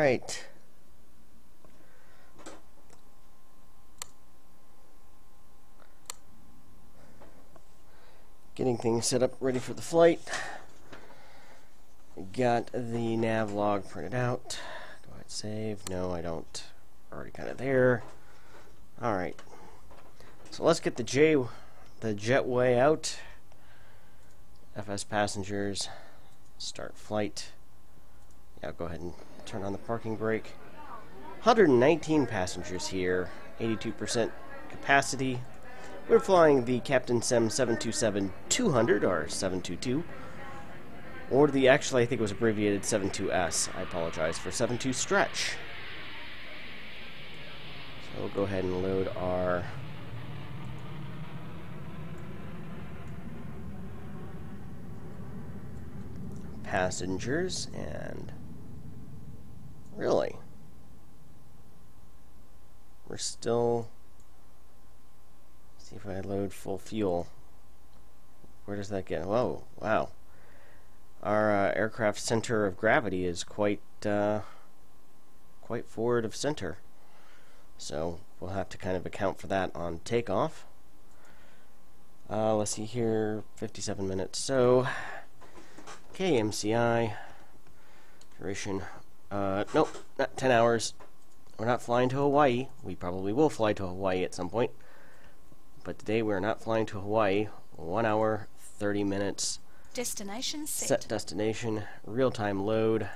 Alright. Getting things set up, ready for the flight. Got the nav log printed out. Go ahead, save. No, I don't. Already kind of there. Alright. So let's get the jetway out. FsPassengers. Start flight. Yeah, go ahead and turn on the parking brake. 119 passengers here. 82% capacity. We're flying the Captain Sim 727-200, or 722. Or the, actually, I think it was abbreviated 72S. I apologize for 72 stretch. So we'll go ahead and load our passengers, and really, we're still, see if I load full fuel. Where does that get? Whoa, wow. Our aircraft center of gravity is quite forward of center. So we'll have to kind of account for that on takeoff. Let's see here, 57 minutes. So KMCI duration, nope, not 10 hours. We're not flying to Hawaii. We probably will fly to Hawaii at some point, but today we're not flying to Hawaii. 1 hour, 30 minutes. Destination Set destination, real-time load.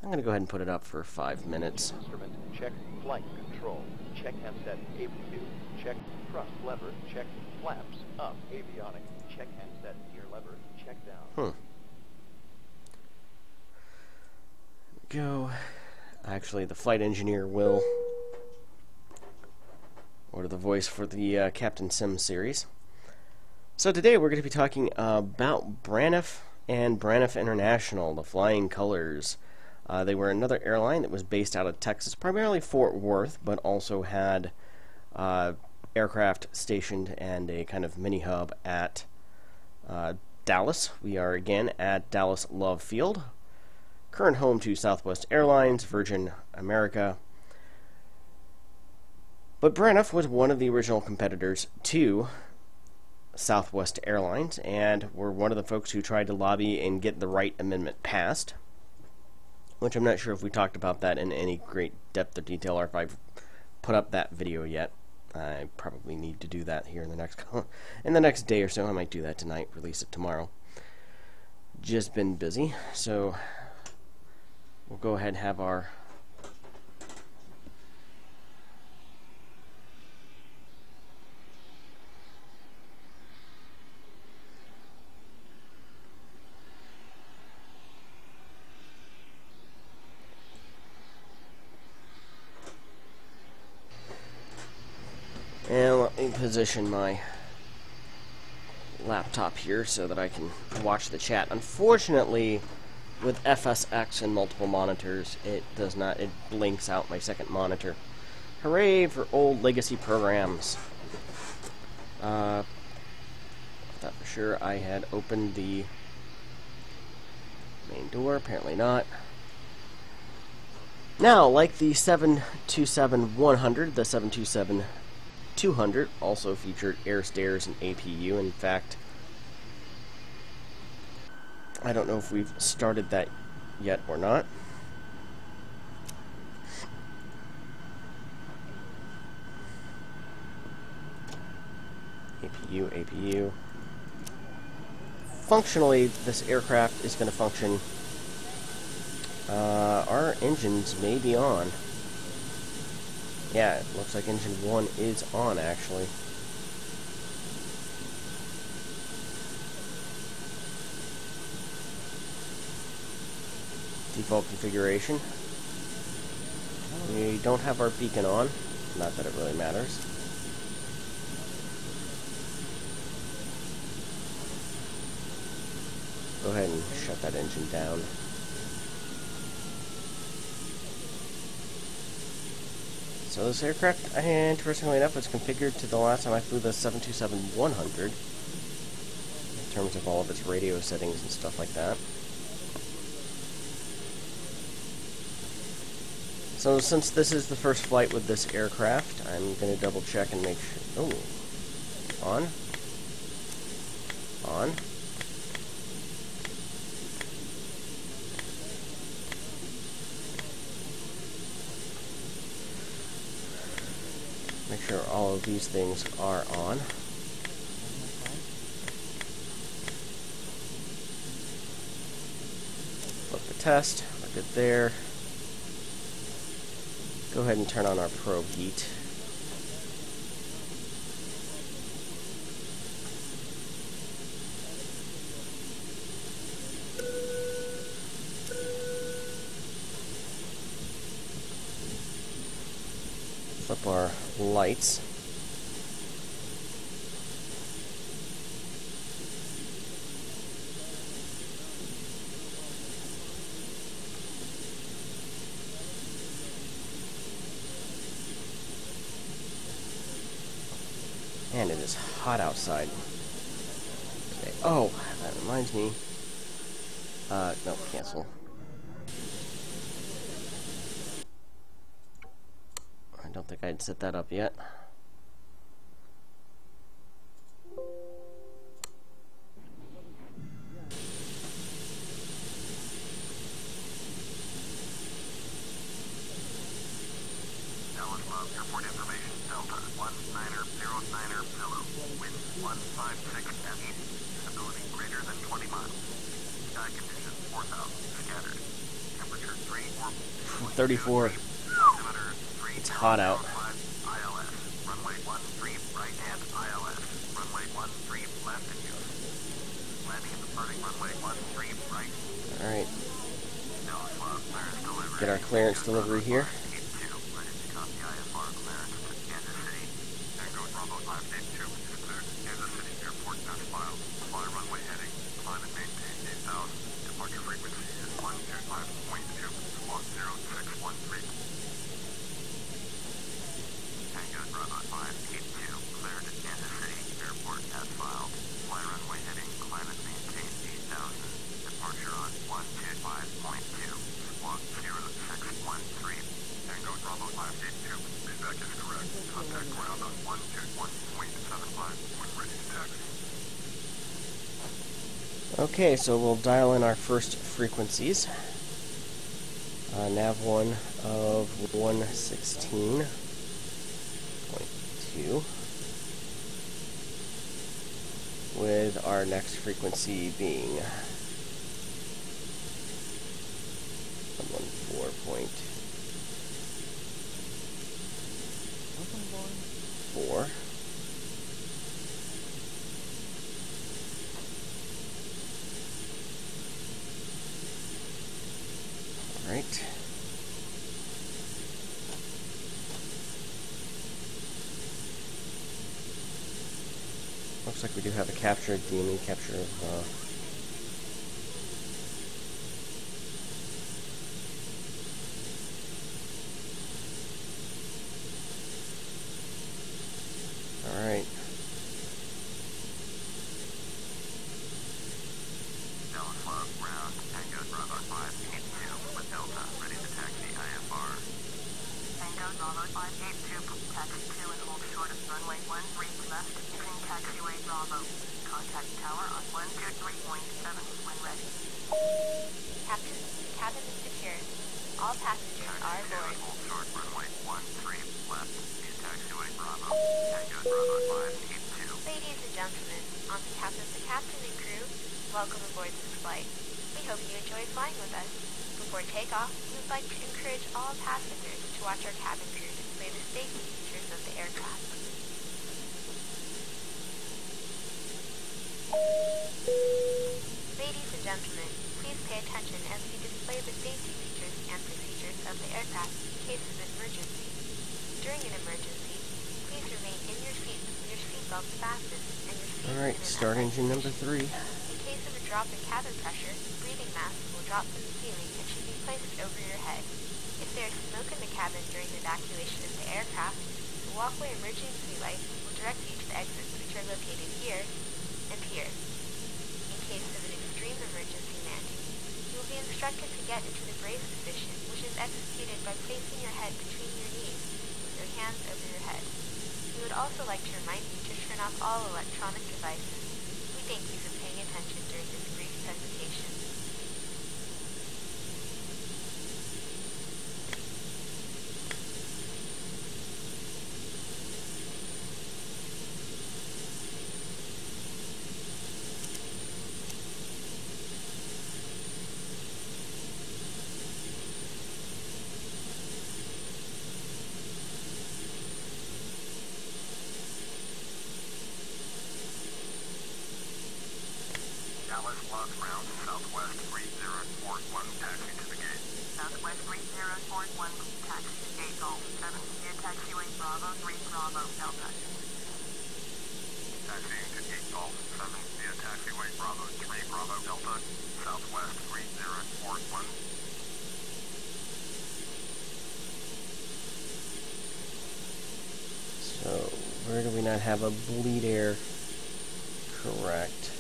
I'm going to go ahead and put it up for 5 minutes. Instrument, check flight control, check handset APU, check thrust lever, check flaps up, avionic, check handset gear lever, check down. Go. Actually, the flight engineer will order the voice for the Captain Sim series. So today we're going to be talking about Braniff and Braniff International, the Flying Colors. They were another airline that was based out of Texas, primarily Fort Worth, but also had aircraft stationed and a kind of mini hub at Dallas. We are again at Dallas Love Field. Current home to Southwest Airlines, Virgin America. But Braniff was one of the original competitors to Southwest Airlines, and were one of the folks who tried to lobby and get the Wright Amendment passed, which I'm not sure if we talked about that in any great depth or detail, or if I've put up that video yet. I probably need to do that here in the next day or so. I might do that tonight, release it tomorrow. Just been busy, so we'll go ahead and have our and let me position my laptop here so that I can watch the chat. Unfortunately, with FSX and multiple monitors, it does not, it blinks out my second monitor. Hooray for old legacy programs. I thought for sure I had opened the main door, apparently not. Now, like the 727-100, the 727-200 also featured air stairs and APU. In fact, I don't know if we've started that yet or not. APU. Functionally, this aircraft is going to function. Our engines may be on. Yeah, it looks like engine 1 is on, actually. Default configuration. We don't have our beacon on. Not that it really matters. Go ahead and shut that engine down. So this aircraft, interestingly enough, was configured to the last time I flew the 727-100 in terms of all of its radio settings and stuff like that. So since this is the first flight with this aircraft, I'm going to double check and make sure. Oh, on. Make sure all of these things are on. Flip the test. We're good there. Go ahead and turn on our probe heat. Flip our lights. And it is hot outside. Okay. Oh, that reminds me. No, cancel. I don't think I'd set that up yet. Airport information, Delta 1909er Zulu, wind 156 F, stability greater than 20 miles, sky conditions 4,000, scattered, temperature 3 or 34. It's hot out. ILS, runway 13 right and ILS, runway 13 left and use, landing and departing runway 13 right. Alright. Dallas Love, clearance delivery. Get our clearance delivery here. Okay, so we'll dial in our first frequencies. Nav 1 of 116.2 with our next frequency being 114.4. Right. Looks like we do have a capture, DME capture of alright. Dallas Love, ground, Tango Bravo 582 with Delta, ready to taxi IFR. Tango Bravo 582, taxi 2 and hold short of runway 13 left, using taxiway Bravo. Contact tower on 123.7 when ready. Captain, cabin is secure. All passengers are aboard. Hold short runway 13 left, use taxiway Bravo. Tango Bravo 582. Ladies and gentlemen, on behalf of the captain and crew, welcome aboard this flight. We hope you enjoy flying with us. Before takeoff, we would like to encourage all passengers to watch our cabin crew display the safety features of the aircraft. Ladies and gentlemen, please pay attention as we display the safety features and procedures of the aircraft in case of an emergency. During an emergency, please remain in your seats with your seatbelts fastened and your seat Alright, in an start upright engine number position. 3. In case of a drop in cabin pressure, breathing masks will drop from the ceiling and should be placed over your head. If there is smoke in the cabin during the evacuation of the aircraft, the walkway emergency lights will direct you to the exits which are located here and here. In case of an extreme emergency landing, you will be instructed to get into the brace position, which is executed by placing your head between your knees with your hands over your head. We would also like to remind you to turn off all electronic devices. We thank you for paying attention during this brief presentation. Dallas Los Round, Southwest 3041, taxi to the gate. Southwest 3041, taxi to gate Golf 7, via taxiway Bravo 3 Bravo Delta. Taxiing to gate Golf 7, via taxiway Bravo 3 Bravo Delta, Southwest 3041. So, where do we not have a bleed air? Correct.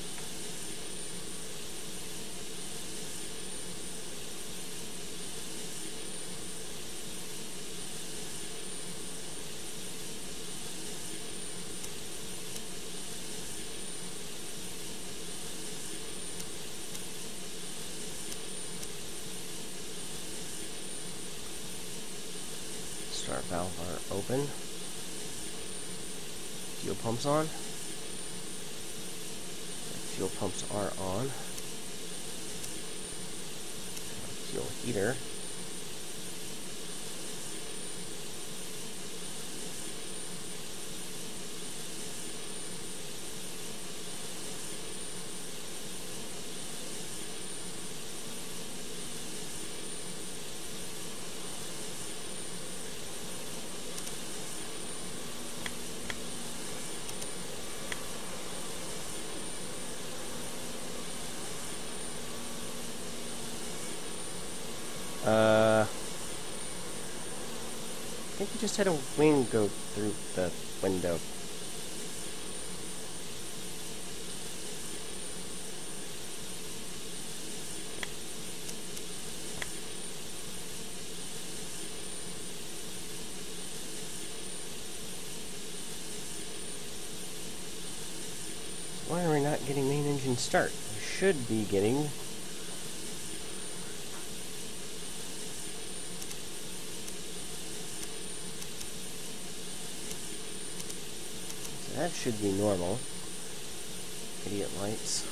Start valve are open. Fuel pumps on. Fuel pumps are on. Fuel heater. I think we just had a wing go through the window. Why are we not getting main engine start? We should be getting... So that should be normal. Idiot lights.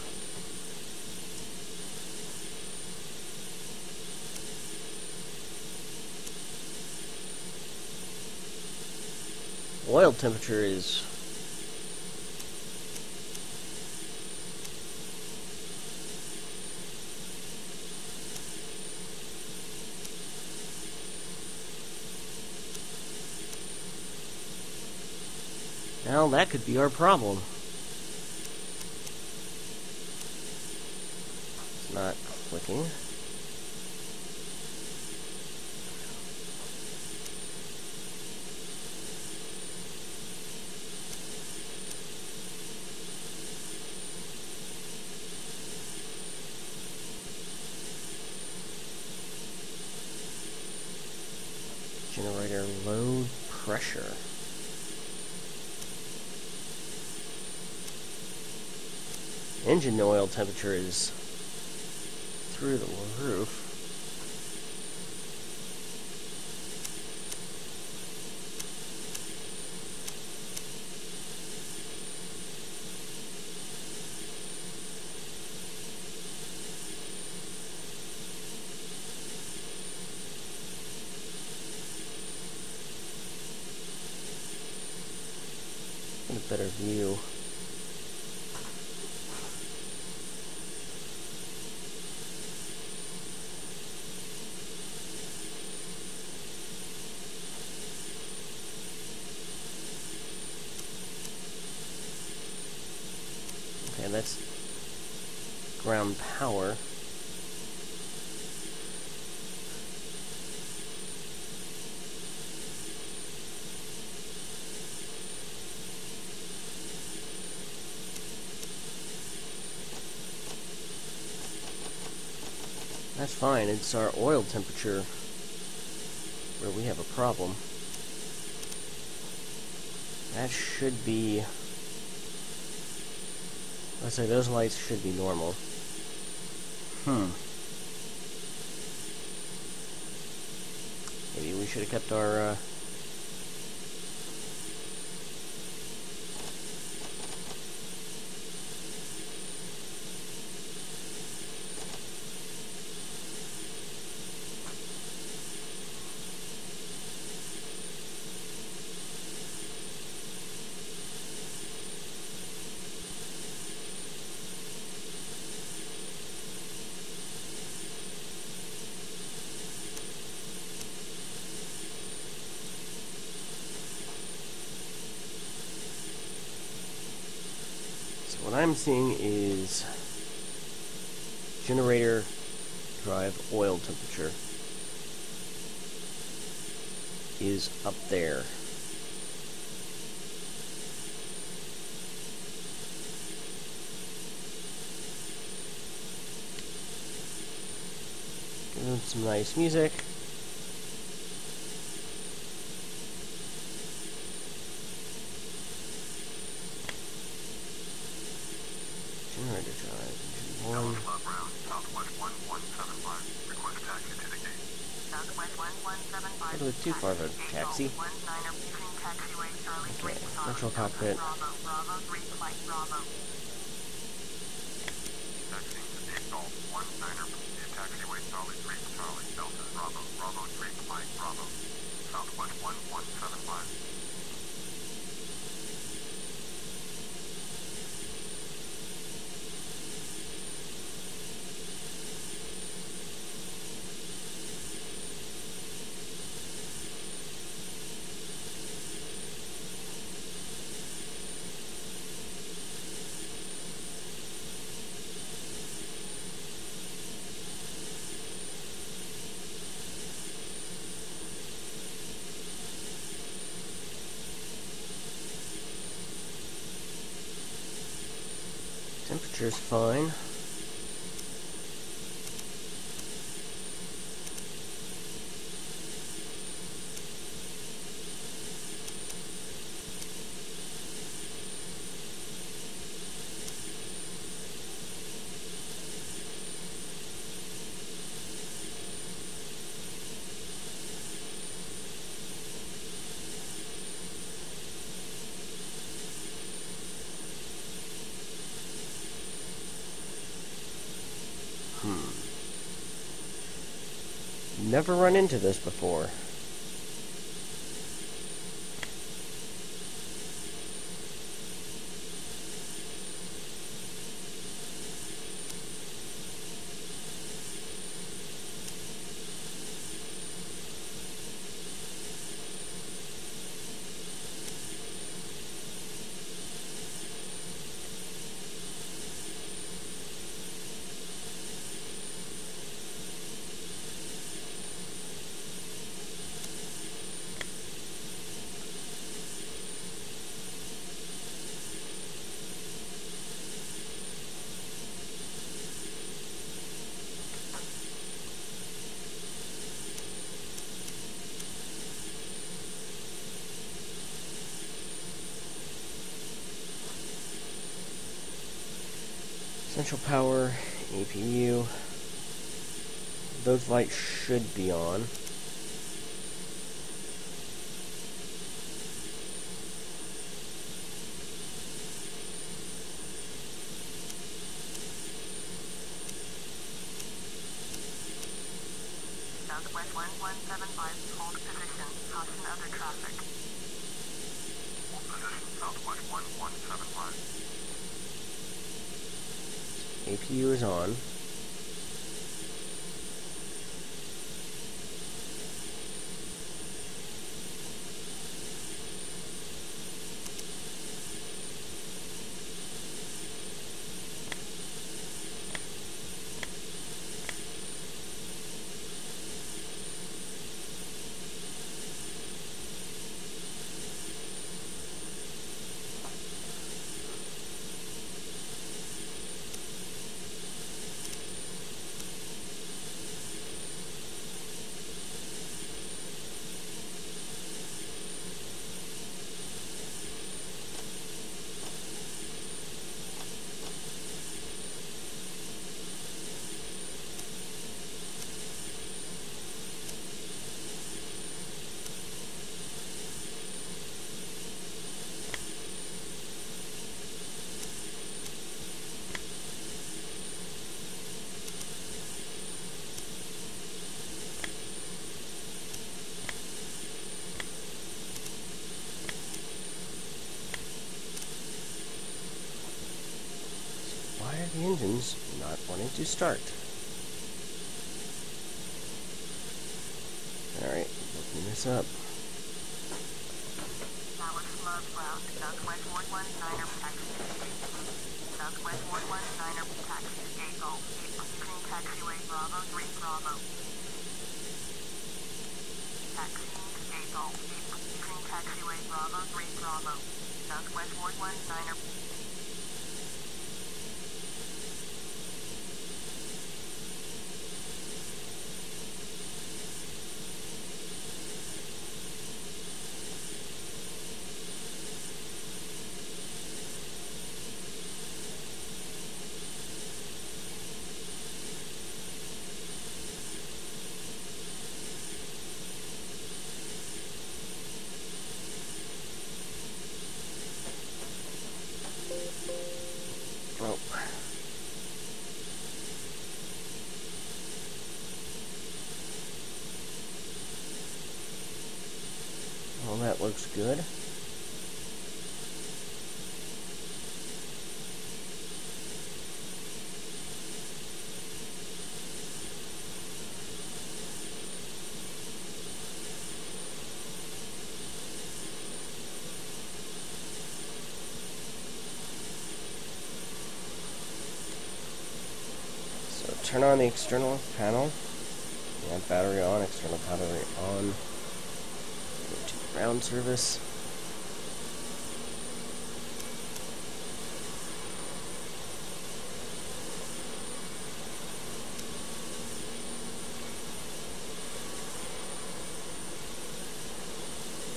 Oil temperature is... Well, that could be our problem. It's not clicking. Generator low pressure. Engine oil temperature is through the roof. Get a better view. Okay, that's ground power. That's fine. It's our oil temperature where we have a problem. That should be... let's say those lights should be normal. Maybe we should have kept our... what I'm seeing is generator drive oil temperature is up there. Give them some nice music. Generator drive, engine 1. Club route, Southwest 1175. Request taxi to the gate. Southwest 1175. Don't look too far of a taxi. Okay, virtual cockpit. Bravo 3 flight Bravo. Taxiing to Deep Gulf 19er. Taxiway Charlie 3 Charlie Delta Bravo. Bravo 3 flight Bravo. Southwest 1175. Temperature's fine. Never run into this before. Central power, APU. Those lights should be on. Southwest 1175, hold position, caution other traffic. Hold position, Southwest 1175. APU is on. the engine's not wanting to start. Alright, looking this up. Tower Love Ground, Southwest 119er, taxi. Southwest 119er, taxi, gate Golf, Green taxiway, Bravo 3 Bravo. Taxi, gate Golf, Green taxiway, Bravo 3 Bravo. Southwest 119er. Oh. Well, that looks good. Turn on the external panel. Yeah, battery on, external battery on. Go to ground service.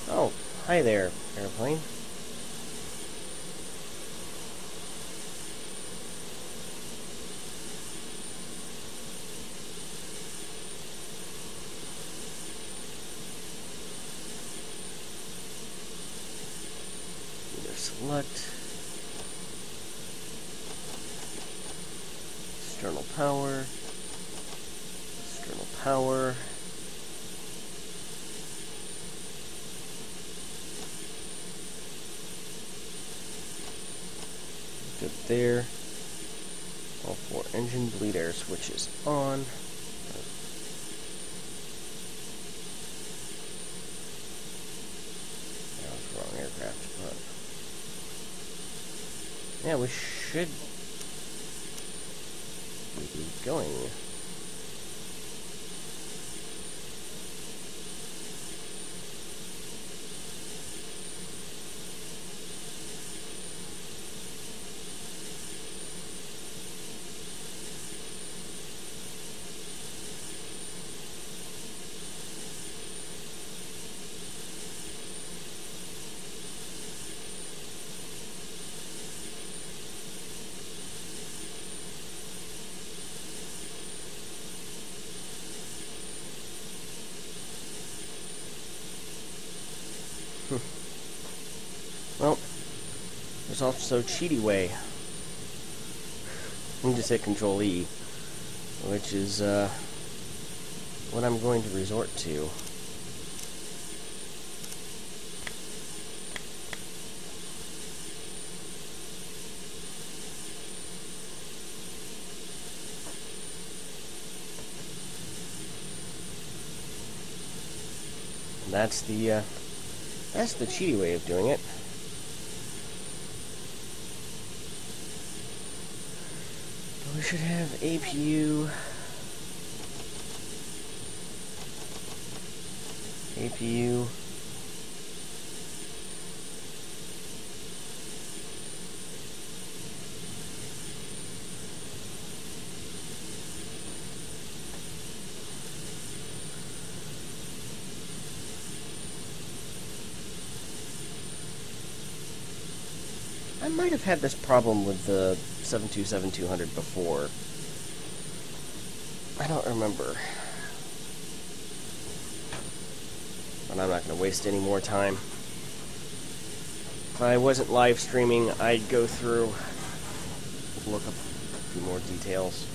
Oh, hi there, airplane. Select external power, external power. Good there. All 4 engine bleed air switches on. That was the wrong aircraft, but yeah, we should be going. Well, there's also cheaty way. Let me just hit Control E, which is what I'm going to resort to. And that's the cheaty way of doing it. We should have APU. I might have had this problem with the 727-200 before. I don't remember. But I'm not going to waste any more time. If I wasn't live streaming, I'd go through, look up a few more details.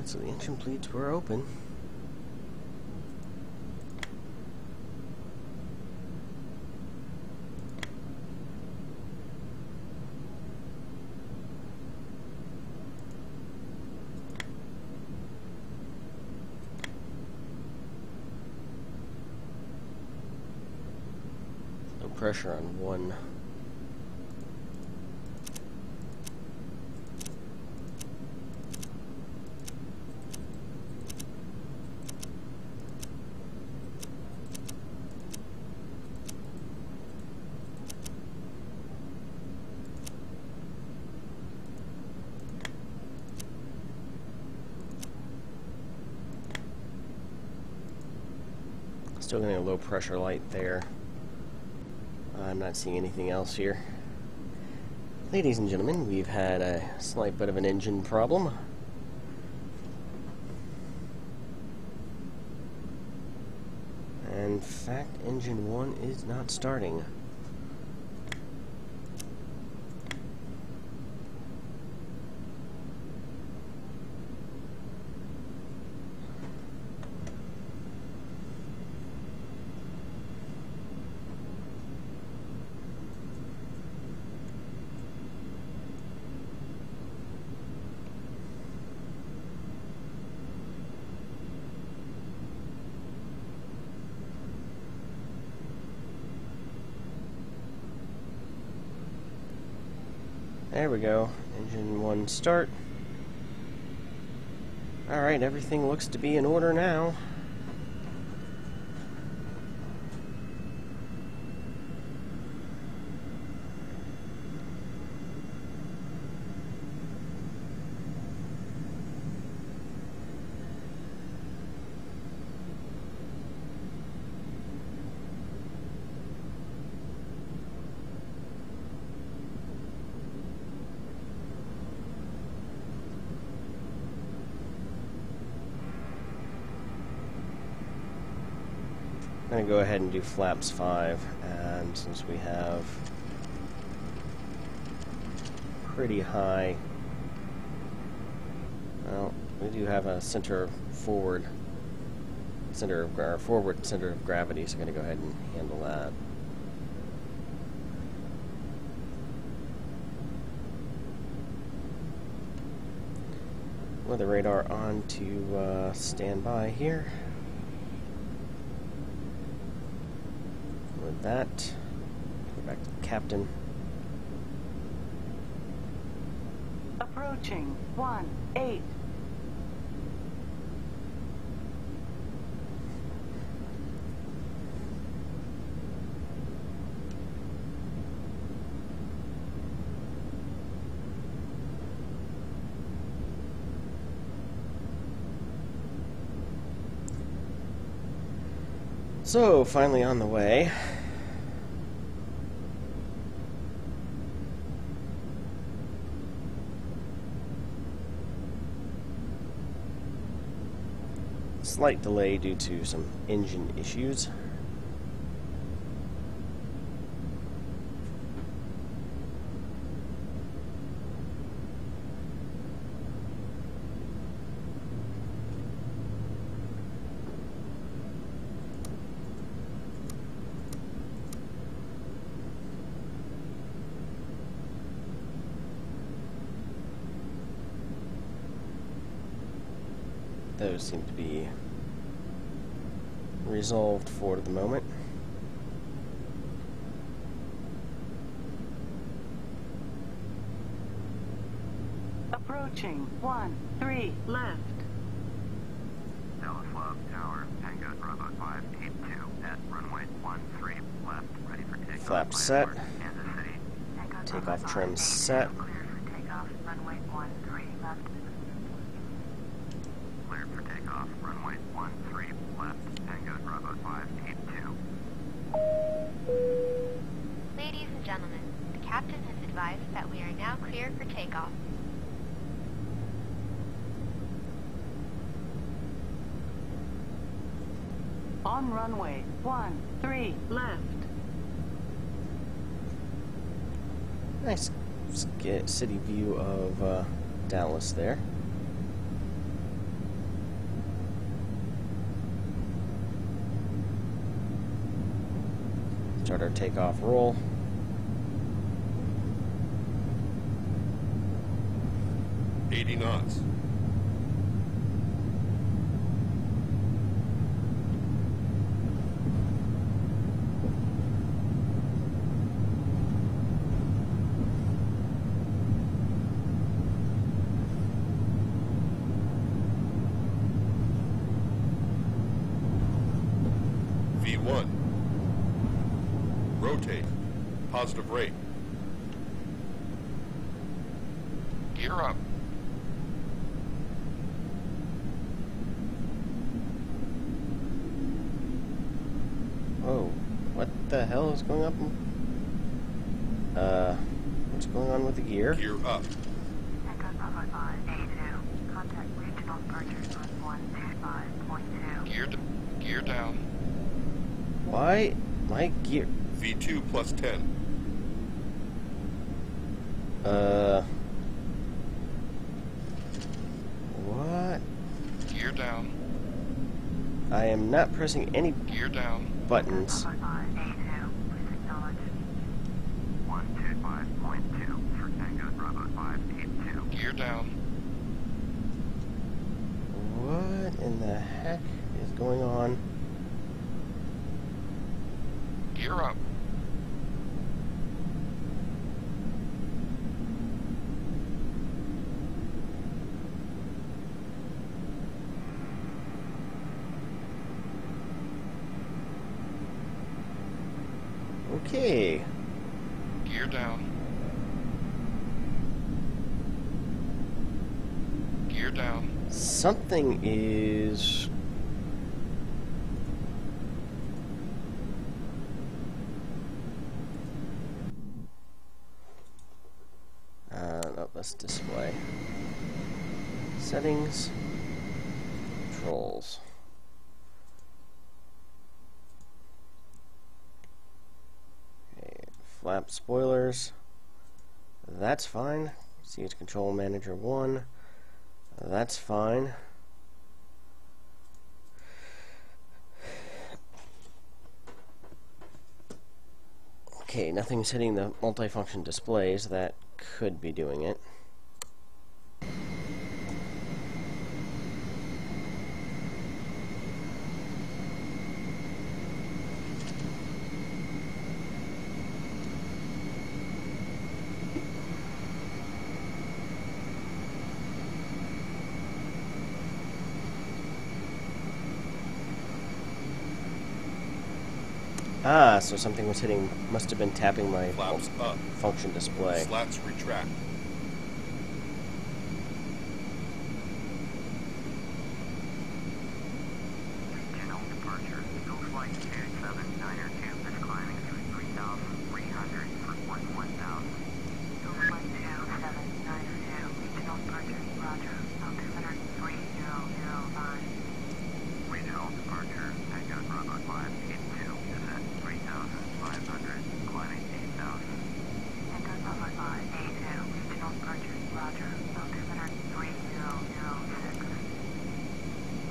Alright, so the engine bleeds were open. No pressure on one. Still getting a low pressure light there. I'm not seeing anything else here. Ladies and gentlemen, we've had a slight bit of an engine problem. In fact, engine 1 is not starting. There we go. Engine 1 start. Alright, everything looks to be in order now. I'm going to go ahead and do flaps 5, and since we have pretty high, well, we do have a forward center of gravity, so I'm going to go ahead and handle that. Weather radar on to standby here. With that, go back to the captain. Approaching 1-8. So, finally on the way. Slight delay due to some engine issues. Those seem to be resolved for the moment. Approaching 1-3 left. Dallas Love Tower, Tango Bravo 582 at runway 13 left, ready for takeoff. Flap set. Kansas City. Takeoff trim set. Cleared for takeoff, runway 13 left. Cleared for takeoff, runway 13 left, Tango Bravo 582. Ladies and gentlemen, the captain has advised that we are now clear for takeoff. On runway 13 left. Nice city view of Dallas there. Start our takeoff roll. $80 knots. V1. Rotate. Positive rate. Gear up. Oh, what the hell is going up? What's going on with the gear? Gear up. Echo Bravo 582. Contact regional departures on 125.2. Gear down. Why? My gear... V2 plus 10. What? Gear down. I am not pressing any Gear down. buttons. Bravo 582. Please acknowledge. 125.2 for Tango Bravo 582. Gear down. What in the heck is going on? Gear up. Okay. Gear down. Gear down. Something is... no, let's display. Settings. Controls. Okay, flap spoilers. That's fine. CH Control Manager 1. That's fine. Okay, nothing's hitting the multifunction displays. That could be doing it. Ah, so something was hitting, must have been tapping my Flaps up. function display. Slats retract. Regional departure. Eagle Flight 2792 is climbing through 3,300 for 1,000. Eagle Flight 2792, regional departure, roger, altimeter 3005. Regional departure, Tango Bravo 582 is at 3,500, climbing 8,000. Tango Bravo 582, regional departure, roger, altimeter 3006.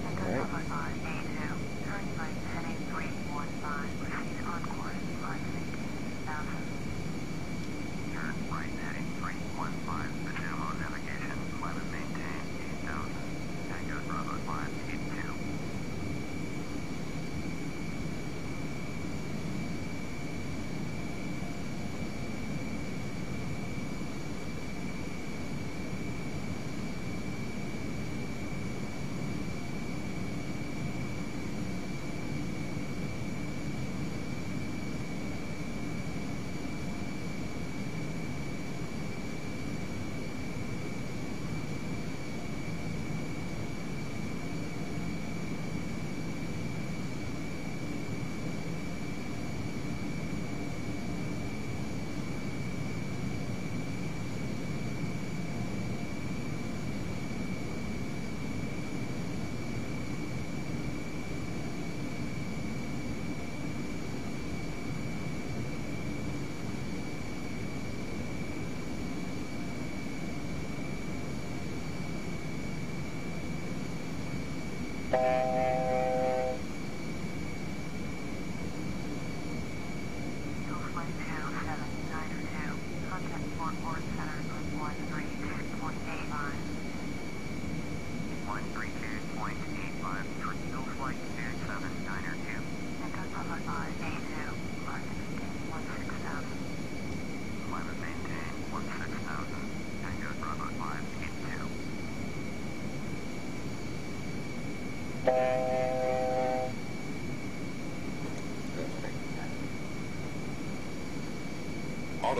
Tango Bravo 582, turn right heading 315, proceed on course, flight 18,000. Turn right heading 315, resume on navigation, climb and maintain 8,000. Tango Bravo 582.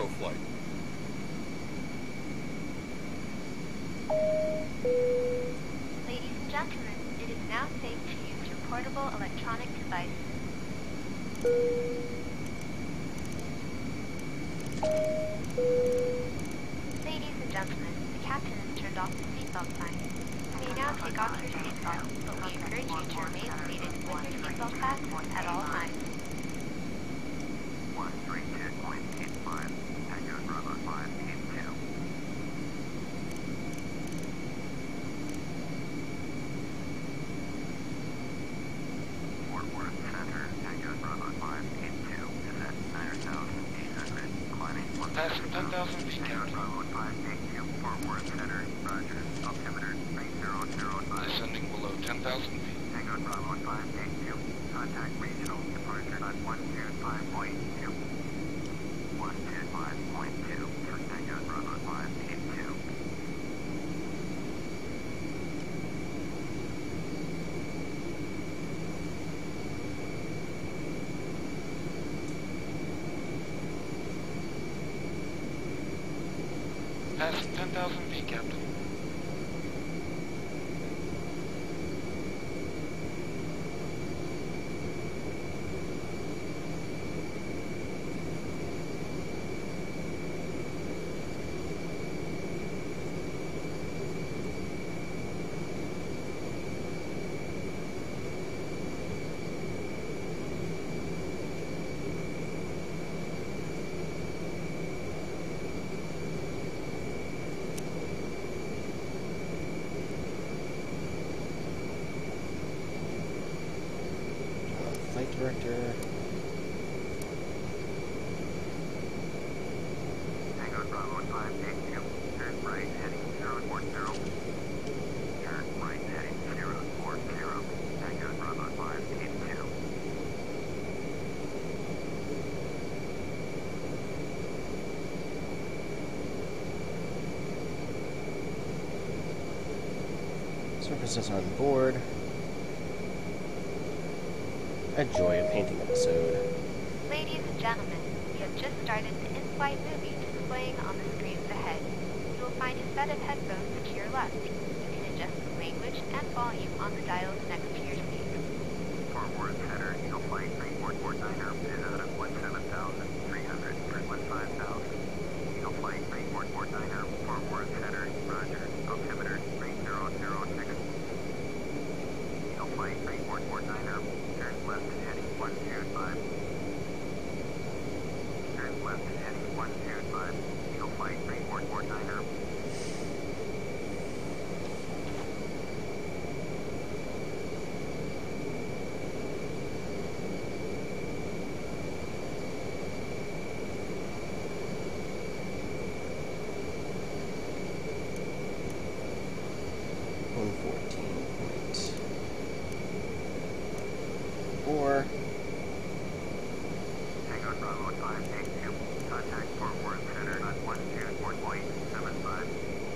auto flight. Ladies and gentlemen, it is now safe to use your portable electronic devices. Ladies and gentlemen, the captain has turned off the seatbelt sign. You may now take off your seatbelt, but we encourage you to remain seated with your seatbelt fastened at all times. 132.85, Tango Bravo 582. Fort Worth Center, Tango Bravo 582, is at 9,800, climbing 1,000. Passing 10,000 feet, Tango Captain. Bravo 582, Fort Worth Center, roger, altimeter 3005. Descending below 10,000 feet. Tango Bravo 582, contact regional, departure at 125.2. 125.2 for Tango Bravo 582. Passing 10,000 feet, Captain. Flight director. Tango Bravo 582, turn right heading 040. Turn right heading 040. Tango Bravo 582. Surfaces on board. A joy of painting episode. Ladies and gentlemen, we have just started the in-flight movie displaying on the screens ahead. You will find a set of headphones to your left. You can adjust the language and volume on the dials next to your seat. Fort Worth Center, Eagle Flight 3449er is out of 17,300 for 15,000. Eagle Flight 3449er, Fort Worth Center, roger, altimeter 3006. Eagle Flight 3449er, turn left heading 125. Turn left heading 125. Eagle Flight 3449er. Or Tango Bravo 582, contact Fort Worth Center at 124.75.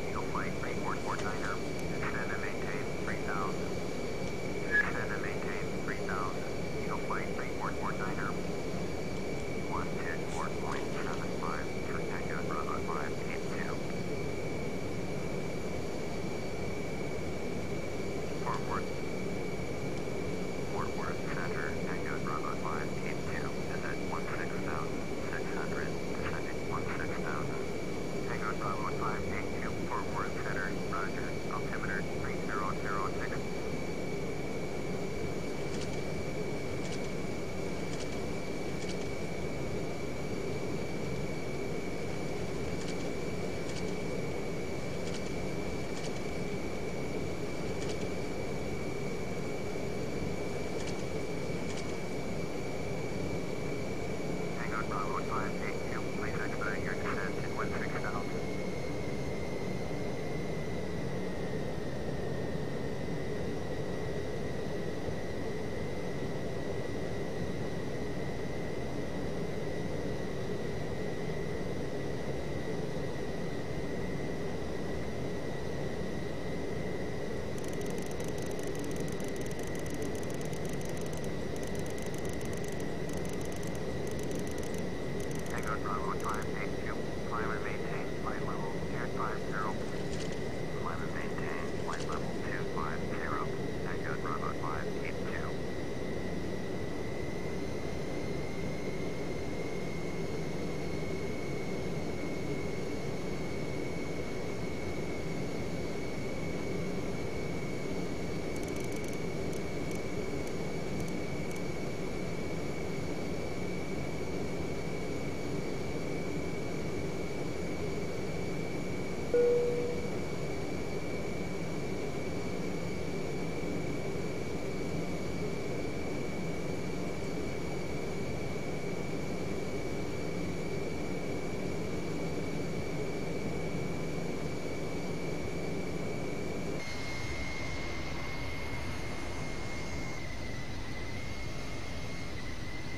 Eagle Flight 3449er, extend and maintain 3,000. Extend and maintain 3,000. Eagle Flight 3449er, 124.75 for Tango Bravo 582. Fort Worth Center, Tango Bravo 582 is at 16,600, descending 16,000. Tango Bravo 582, Fort Worth Center, roger, altimeter 3006. Tango Bravo 582, please expedite your descent to 16,000.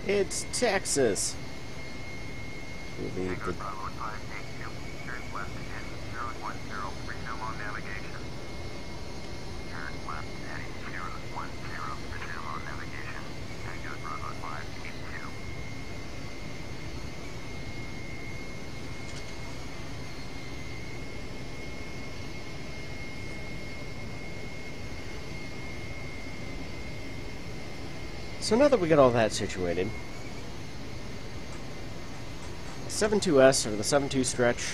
It's Texas. The Bravo 582, turn left heading 010, resume on navigation. Turn left heading 010, resume on navigation. Tango Bravo 582. So now that we got all that situated, 72S, or the 72 stretch,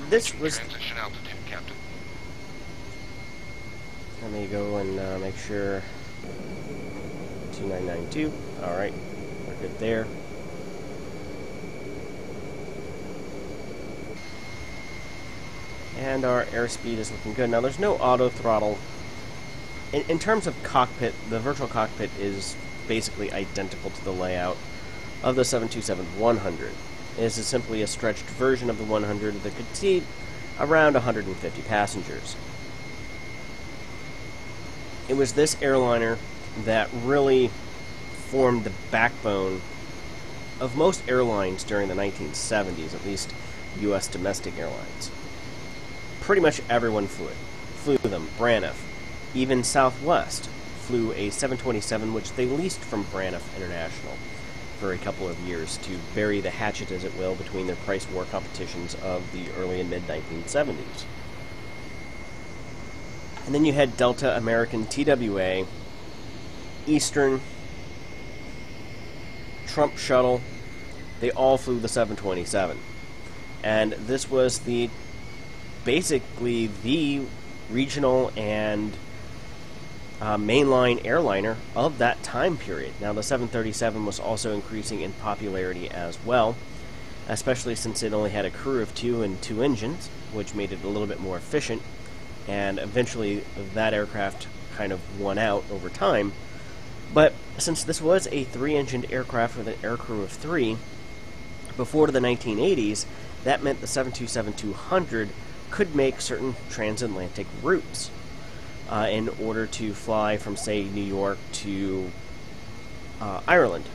this was... Transition altitude, Captain. Let me go and make sure... 2992, alright, we're good there. And our airspeed is looking good. Now there's no auto throttle. In terms of cockpit, the virtual cockpit is basically identical to the layout of the 727-100. This is simply a stretched version of the 100 that could seat around 150 passengers. It was this airliner that really formed the backbone of most airlines during the 1970s, at least U.S. domestic airlines. Pretty much everyone flew them. Braniff, even Southwest, flew a 727, which they leased from Braniff International for a couple of years to bury the hatchet, as it will, between their price war competitions of the early and mid-1970s. And then you had Delta, American, TWA, Eastern, Trump Shuttle. They all flew the 727. And this was basically the regional and mainline airliner of that time period. Now, the 737 was also increasing in popularity as well, especially since it only had a crew of 2 and 2 engines, which made it a little bit more efficient, and eventually that aircraft kind of won out over time. But since this was a 3-engined aircraft with an aircrew of 3, before the 1980s, that meant the 727-200 could make certain transatlantic routes in order to fly from, say, New York to Ireland,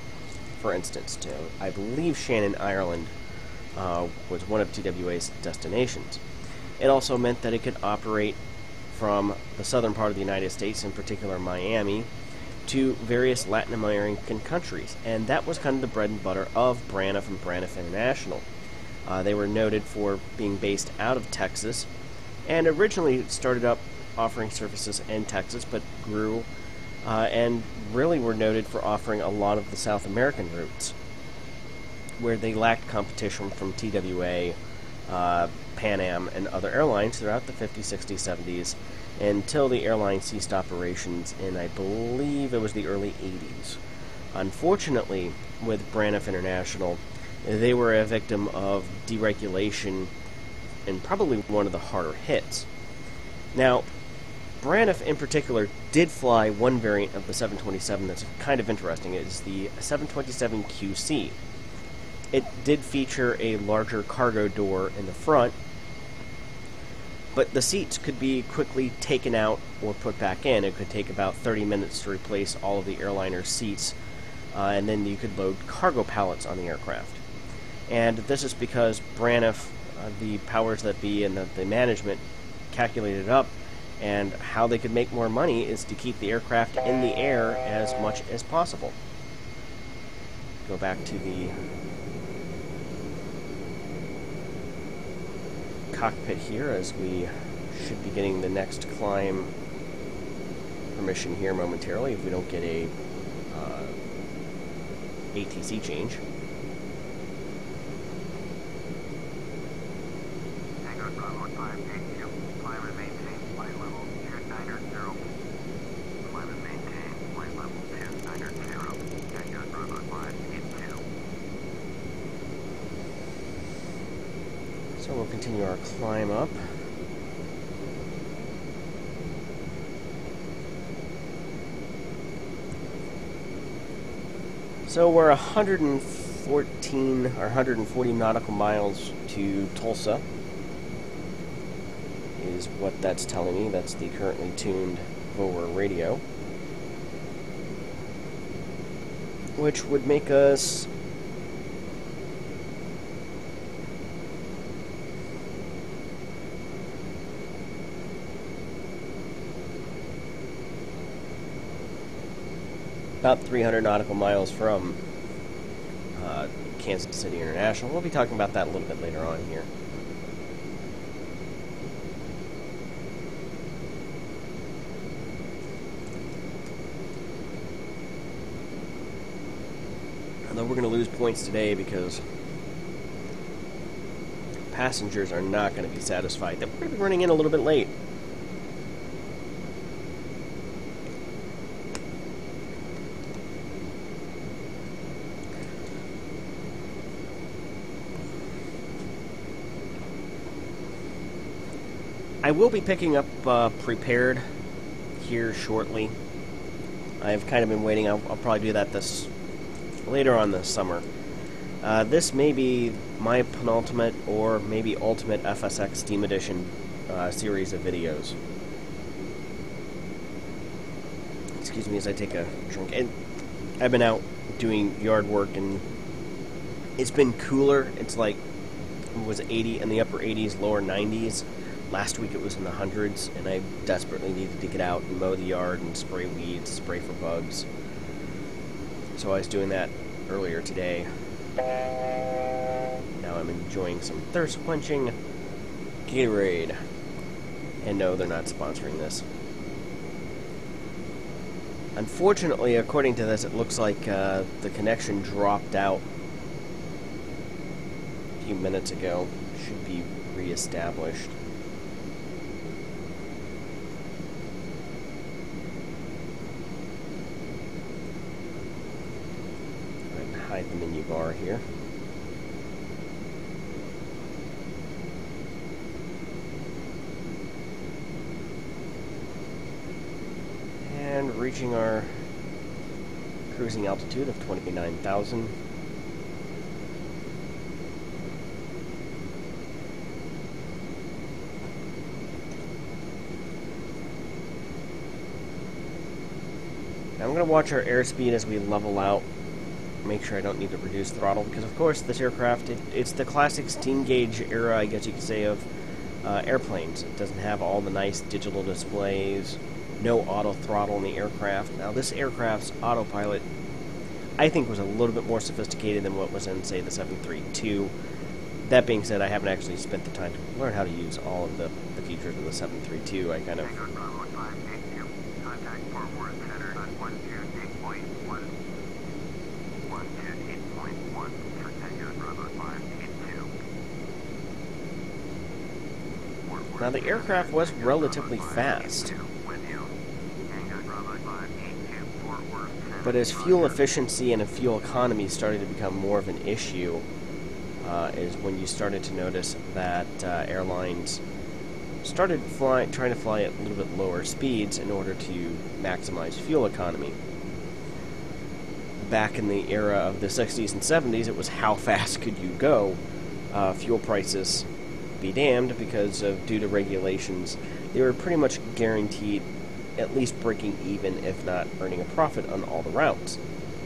for instance. To, I believe Shannon, Ireland was one of TWA's destinations. It also meant that it could operate from the southern part of the United States, in particular Miami, to various Latin American countries. And that was kind of the bread and butter of Braniff and Braniff International. They were noted for being based out of Texas, and originally started up offering services in Texas, but grew and really were noted for offering a lot of the South American routes, where they lacked competition from TWA, Pan Am, and other airlines throughout the 50s, 60s, 70s, until the airline ceased operations in, I believe it was the early 80s. Unfortunately, with Braniff International, they were a victim of deregulation and probably one of the harder hits. Now, Braniff in particular did fly one variant of the 727 that's kind of interesting. It is the 727QC. It did feature a larger cargo door in the front, but the seats could be quickly taken out or put back in. It could take about 30 minutes to replace all of the airliner's seats, and then you could load cargo pallets on the aircraft. And this is because Braniff, the powers that be and the management, calculated up, and how they could make more money is to keep the aircraft in the air as much as possible. Go back to the cockpit here, as we should be getting the next climb permission here momentarily if we don't get a ATC change. Tango Bravo 582, climb and maintain flight level 290. Climb and maintain flight level 290. Tango Bravo 582. So we'll continue our climb up. So we're 114 or 140 nautical miles to Tulsa, is what that's telling me. That's the currently tuned VOR radio. which would make us about 300 nautical miles from Kansas City International. We'll be talking about that a little bit later on here. Although we're going to lose points today because passengers are not going to be satisfied that we're going to be running in a little bit late. I will be picking up Prepared here shortly. I've kind of been waiting. I'll probably do that later on this summer. This may be my penultimate or maybe ultimate FSX Steam Edition series of videos. Excuse me as I take a drink. And I've been out doing yard work and it's been cooler. It's like it was 80 in the upper 80s, lower 90s. Last week it was in the hundreds, and I desperately needed to get out and mow the yard and spray weeds, spray for bugs. So I was doing that earlier today. Now I'm enjoying some thirst-quenching Gatorade. And no, they're not sponsoring this. Unfortunately, according to this, it looks like the connection dropped out a few minutes ago. Should be reestablished. Hide the menu bar here. And reaching our cruising altitude of 29,000. Now I'm going to watch our airspeed as we level out. Make sure I don't need to reduce throttle, because of course this aircraft, it's the classic steam gauge era, I guess you could say, of airplanes. It doesn't have all the nice digital displays, no auto throttle in the aircraft. Now this aircraft's autopilot, I think, was a little bit more sophisticated than what was in, say, the 732. That being said, I haven't actually spent the time to learn how to use all of the features of the 732. I kind of... Contact Fort Worth Center on 128.1. 128.1 for Tango Bravo 582. Now the aircraft was relatively fast, but as fuel efficiency and fuel economy started to become more of an issue, is when you started to notice that airlines started trying to fly at a little bit lower speeds in order to maximize fuel economy. Back in the era of the 60s and 70s, it was how fast could you go. Fuel prices be damned, because due to regulations, they were pretty much guaranteed at least breaking even, if not earning a profit on all the routes,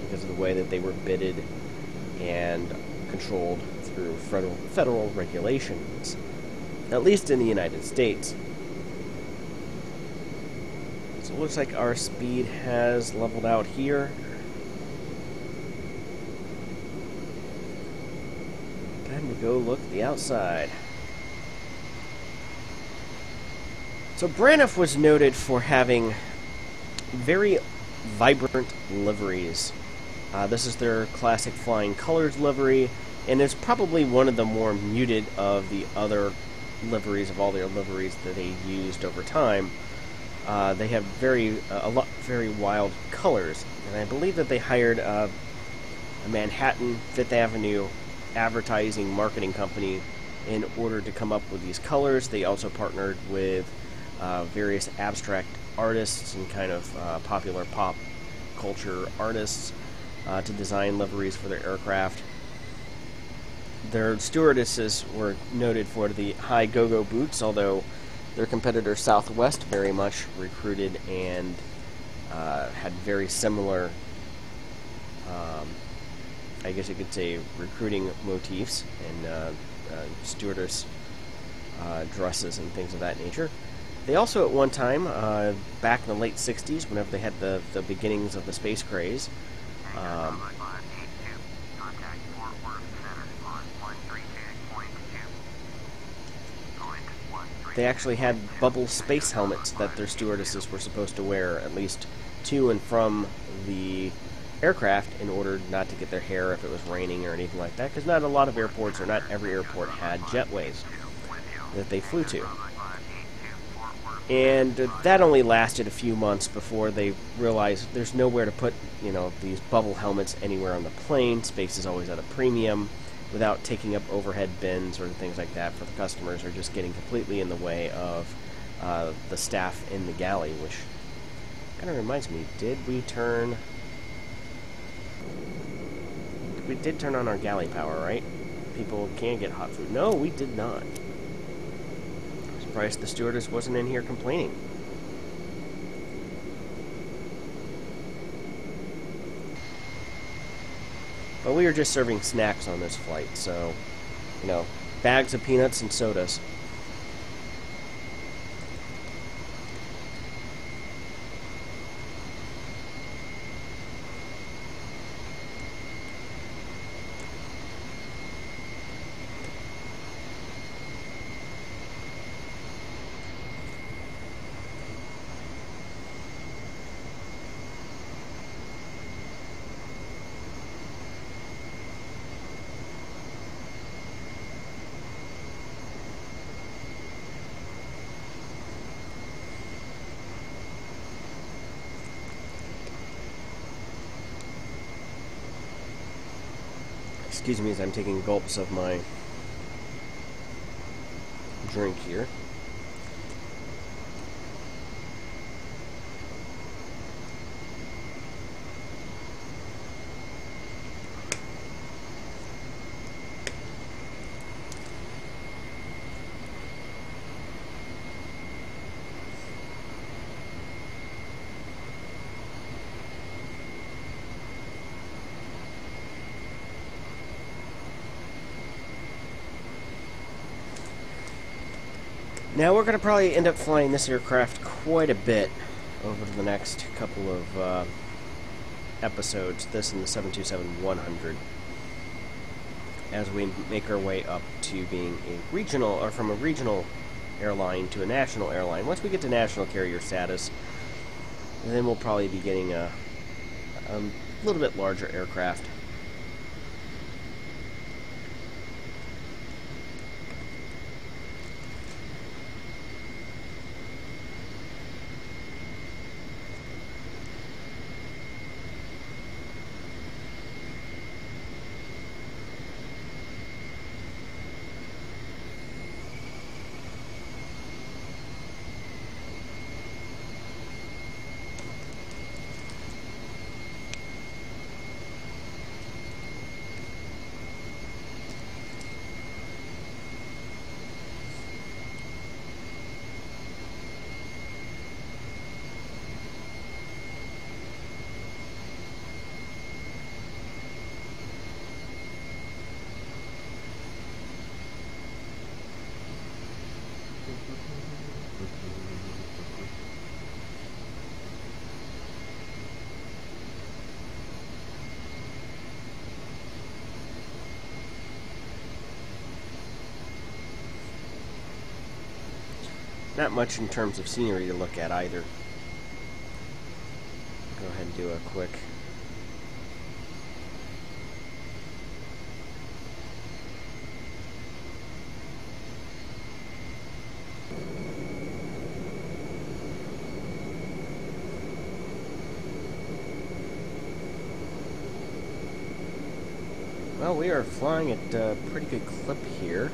because of the way that they were bidded and controlled through federal regulations, at least in the United States. So it looks like our speed has leveled out here. Time to go look at the outside. So Braniff was noted for having very vibrant liveries. This is their classic flying colors livery, and it's probably one of the more muted of the other liveries, of all their liveries that they used over time. They have very wild colors, and I believe that they hired a Manhattan Fifth Avenue advertising marketing company in order to come up with these colors. They also partnered with various abstract artists and kind of popular pop culture artists to design liveries for their aircraft. Their stewardesses were noted for the high go-go boots, although their competitor Southwest very much recruited and had very similar I guess you could say, recruiting motifs and stewardess dresses and things of that nature. They also, at one time, back in the late 60s, whenever they had the beginnings of the space craze, they actually had bubble space helmets that their stewardesses were supposed to wear, at least to and from the aircraft, in order not to get their hair if it was raining or anything like that, because not a lot of airports, or not every airport, had jetways that they flew to. And that only lasted a few months before they realized there's nowhere to put, these bubble helmets anywhere on the plane. Space is always at a premium, without taking up overhead bins or things like that for the customers, or just getting completely in the way of the staff in the galley, which kind of reminds me, we did turn on our galley power, right? People can get hot food. No, we did not. Surprised the stewardess wasn't in here complaining. But we were just serving snacks on this flight, so, bags of peanuts and sodas. Excuse me as I'm taking gulps of my drink here. Now, we're going to probably end up flying this aircraft quite a bit over the next couple of episodes, this and the 727-100, as we make our way up to being a regional, or from a regional airline to a national airline. Once we get to national carrier status, then we'll probably be getting a little bit larger aircraft. Not much in terms of scenery to look at either. Go ahead and do a quick well, we are flying at a pretty good clip here.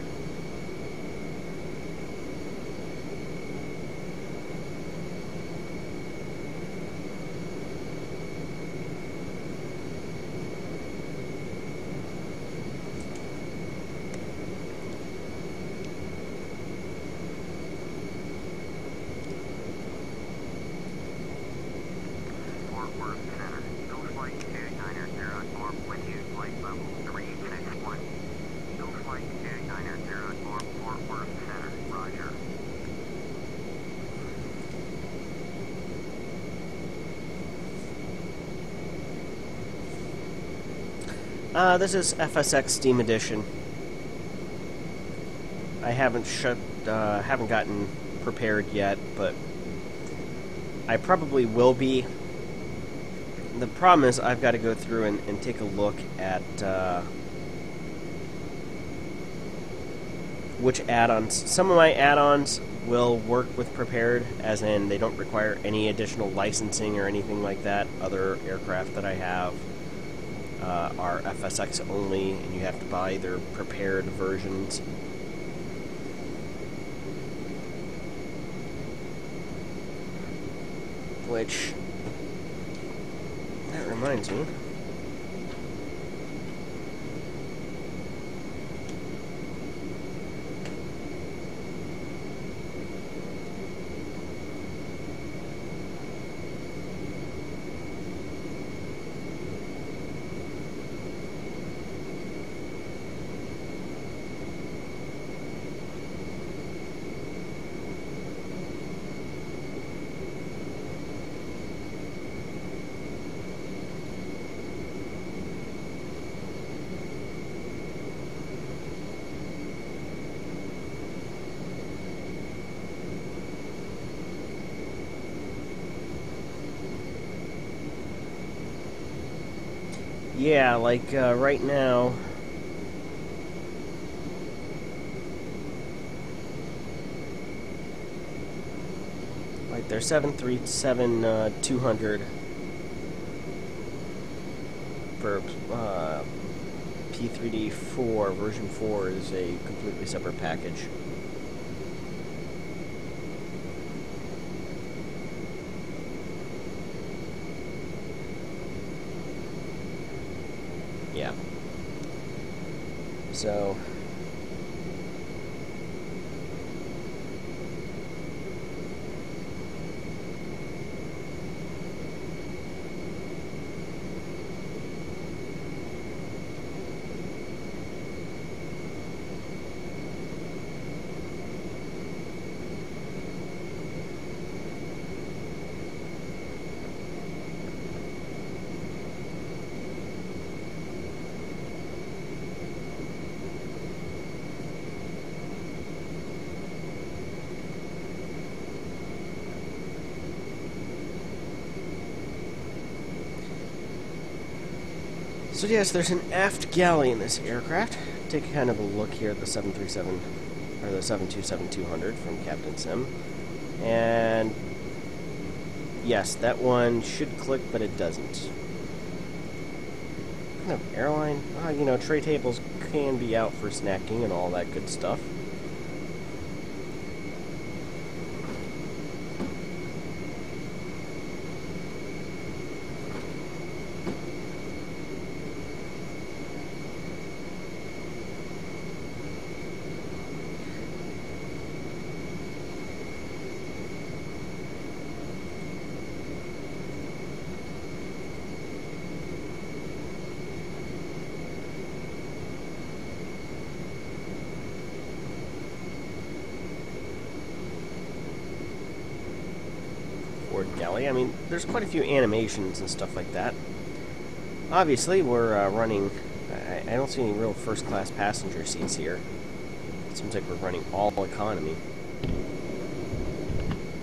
This is FSX Steam Edition. I haven't gotten prepared yet, but I probably will be. The problem is I've got to go through and take a look at which add-ons. Some of my add-ons will work with prepared, as in they don't require any additional licensing or anything like that. Other aircraft that I have are FSX only, and you have to buy their prepared versions. Which, that reminds me. Yeah, like right now, like their 737-200 for P3D4 version 4 is a completely separate package. Yeah. So yes, there's an aft galley in this aircraft. Take a kind of a look here at the 737 or the 727-200 from Captain Sim, and yes, that one should click, but it doesn't. What kind of airline? You know, tray tables can be out for snacking and all that good stuff. Galley. I mean, there's quite a few animations and stuff like that. Obviously, we're running... I don't see any real first-class passenger seats here. It seems like we're running all economy.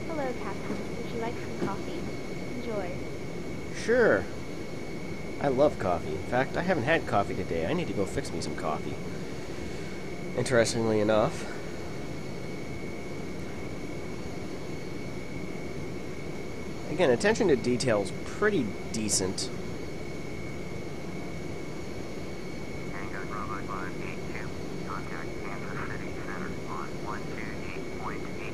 Hello, Captain. Would you like some coffee? Enjoy. Sure. I love coffee. In fact, I haven't had coffee today. I need to go fix me some coffee. Interestingly enough. Again, attention to detail is pretty decent. Tango Bravo 582, contact Kansas City Center on 128.8.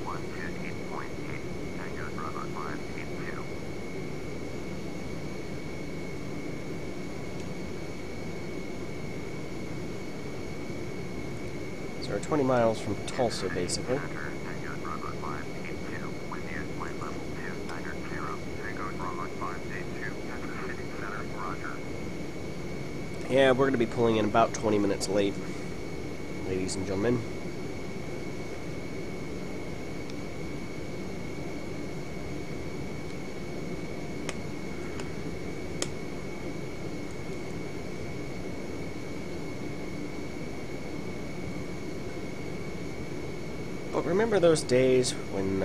128.8, Tango Bravo 582. So we're 20 miles from Tulsa, basically. Yeah, we're going to be pulling in about 20 minutes late, ladies and gentlemen. But remember those days when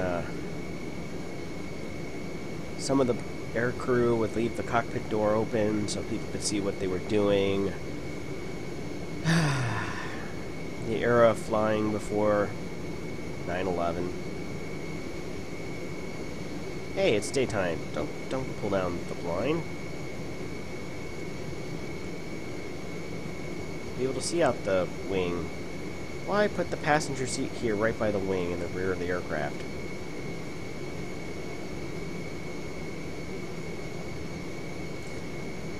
some of the air crew would leave the cockpit door open so people could see what they were doing? The era of flying before 9/11. Hey, it's daytime. Don't pull down the blind. Be able to see out the wing. Why put the passenger seat here right by the wing in the rear of the aircraft?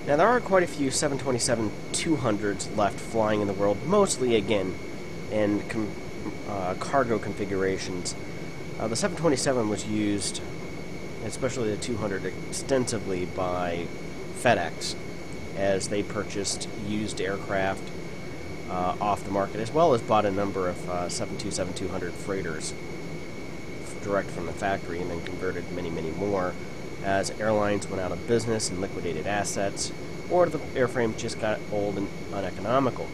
Now, there are quite a few 727-200s left flying in the world, mostly, again, in cargo configurations. The 727 was used, especially the 200, extensively by FedEx, as they purchased used aircraft off the market, as well as bought a number of 727-200 freighters direct from the factory, and then converted many, many more as airlines went out of business and liquidated assets, or the airframe just got old and uneconomical.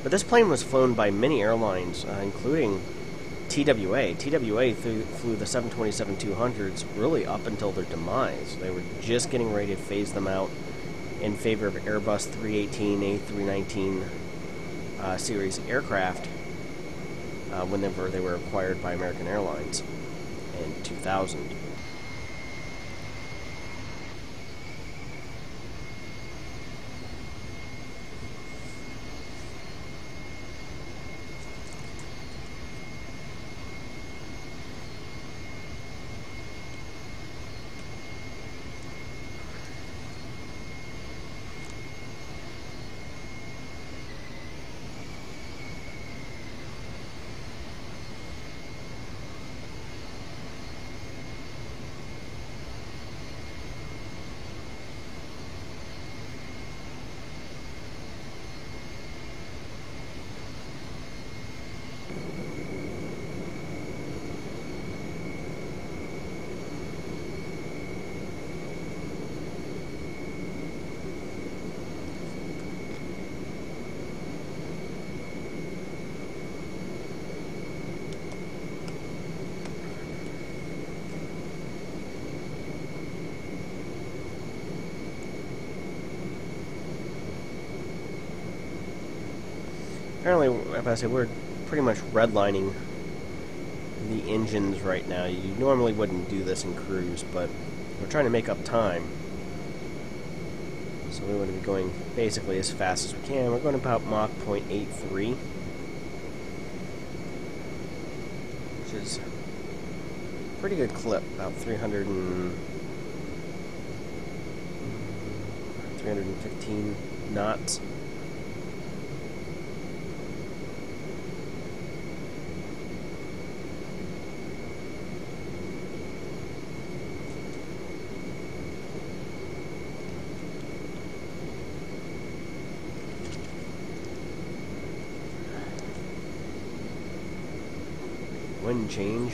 But this plane was flown by many airlines, including TWA. TWA flew the 727-200s really up until their demise. They were just getting ready to phase them out in favor of Airbus 318, A319 series aircraft whenever they were acquired by American Airlines in 2000. Apparently, as I said, we're pretty much redlining the engines right now. You normally wouldn't do this in cruise, but we're trying to make up time. So we want to be going basically as fast as we can. We're going about Mach 0.83, which is a pretty good clip, about 315 knots. Wind change.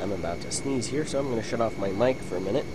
I'm about to sneeze here, so I'm going to shut off my mic for a minute.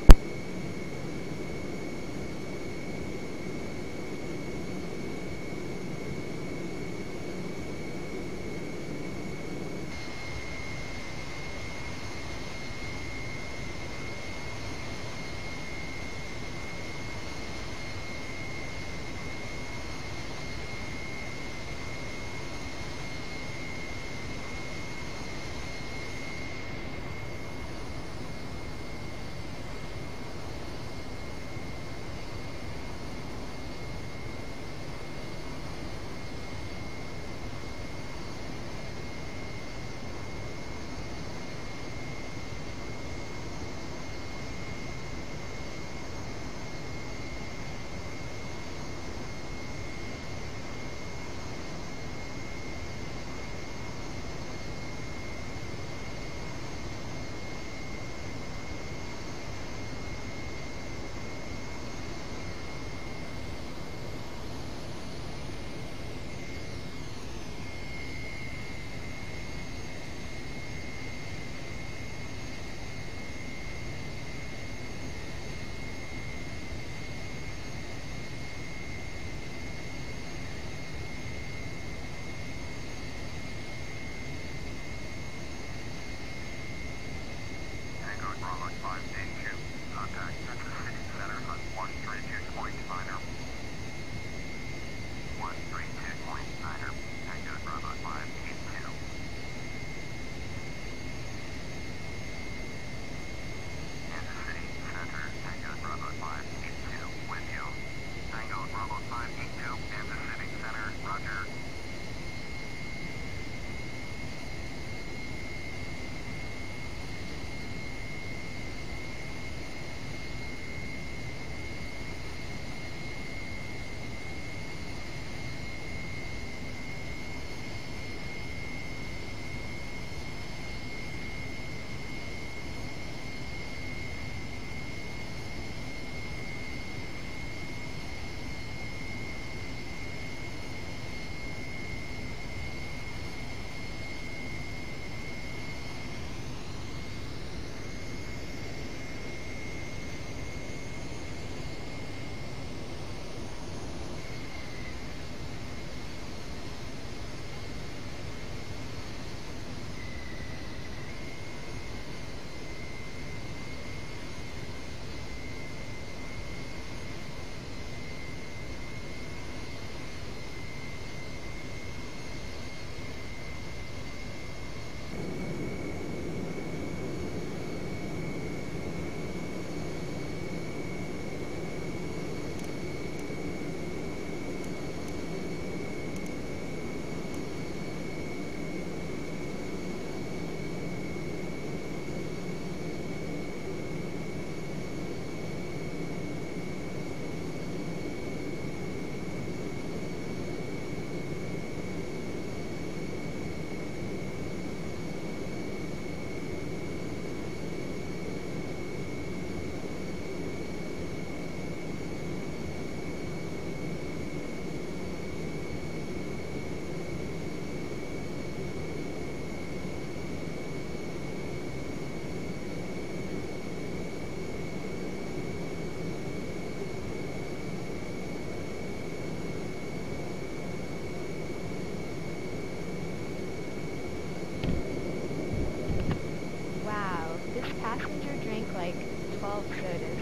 like 12 sodas.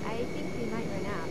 I think we might run out.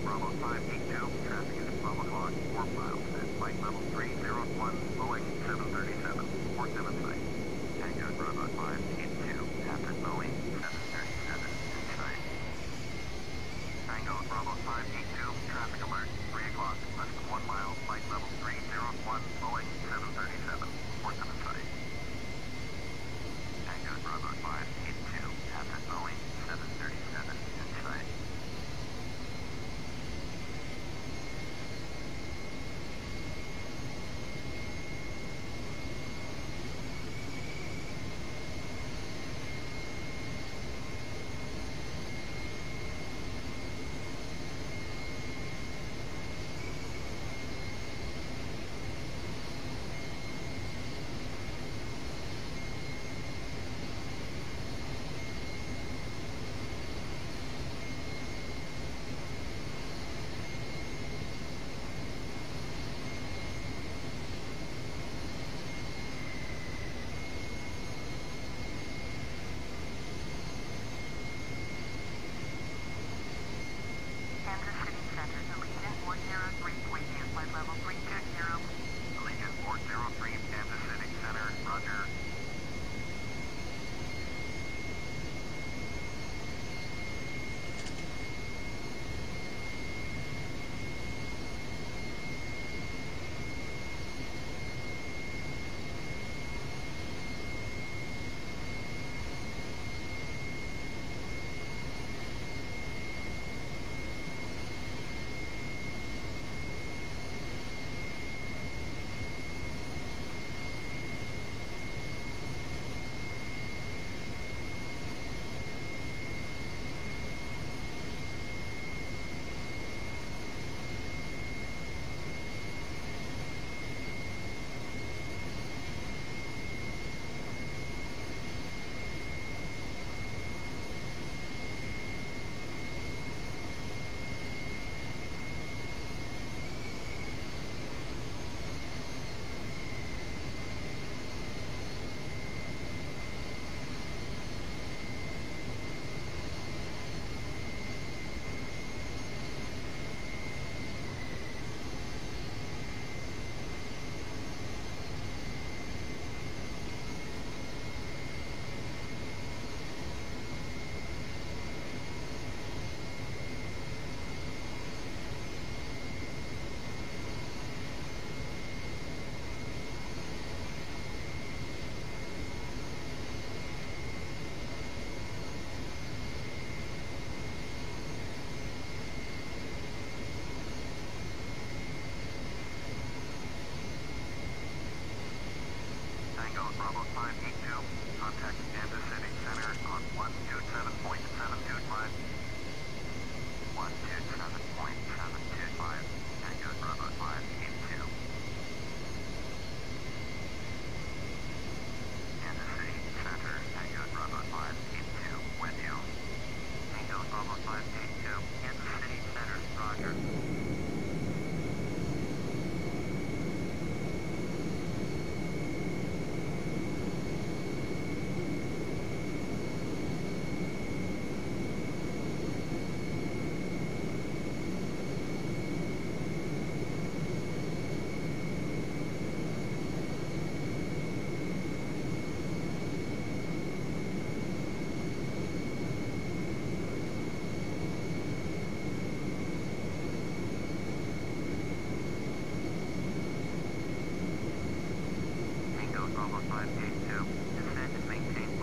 Bravo 582, traffic is at 12 o'clock, 4 miles at flight level 301, Boeing 737, port 7 site. Tango Bravo 582, after Boeing 737 in sight. Tango Bravo 582, traffic alert, 3 o'clock, less than 1 mile, flight level 301, Boeing 737, port 7 site. Tango Bravo 582, after Boeing 737 in sight.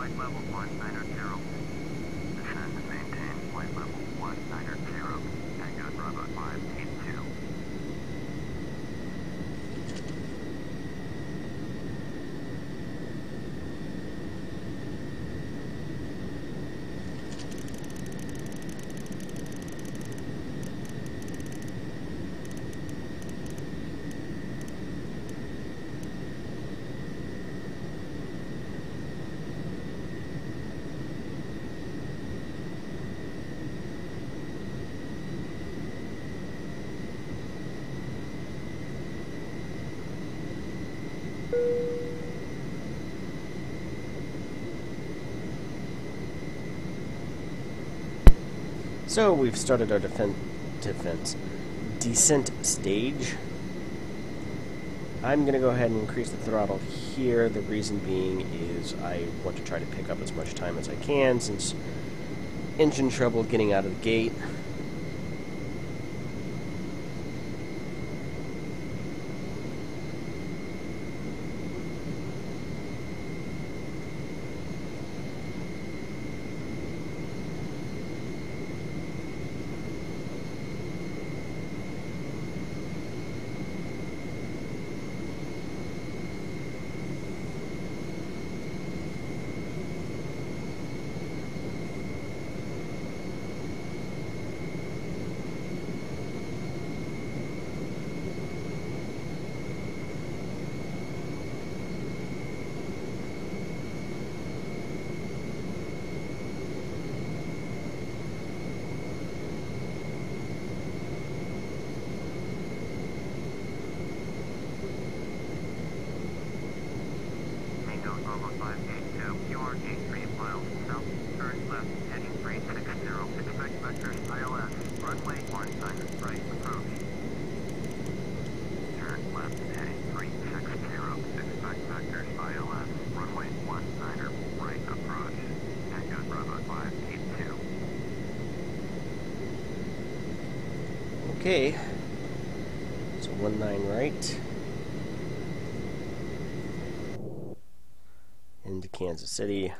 flight level 190. Descend and maintain flight level 190. Tango Bravo 582. So we've started our descent stage. I'm going to go ahead and increase the throttle here. The reason being is I want to try to pick up as much time as I can since engine trouble getting out of the gate. Bravo 582, you are gate 3 miles south, turn left, heading 360, expect vectors ILS, runway 19 right, approach. Turn left, heading 360, expect vectors ILS, runway 19 right, approach. Tango Bravo 582. Okay, so 19 right. Into Kansas City.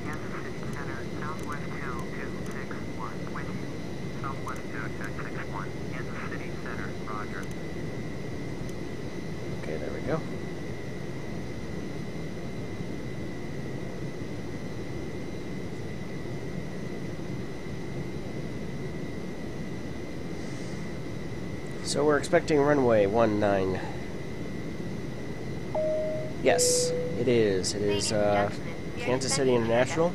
Kansas City Center, Southwest 2261, with you. Southwest 2661, Kansas City Center, roger. Okay, there we go. So we're expecting runway 19. Yes, it is. It is Kansas City International.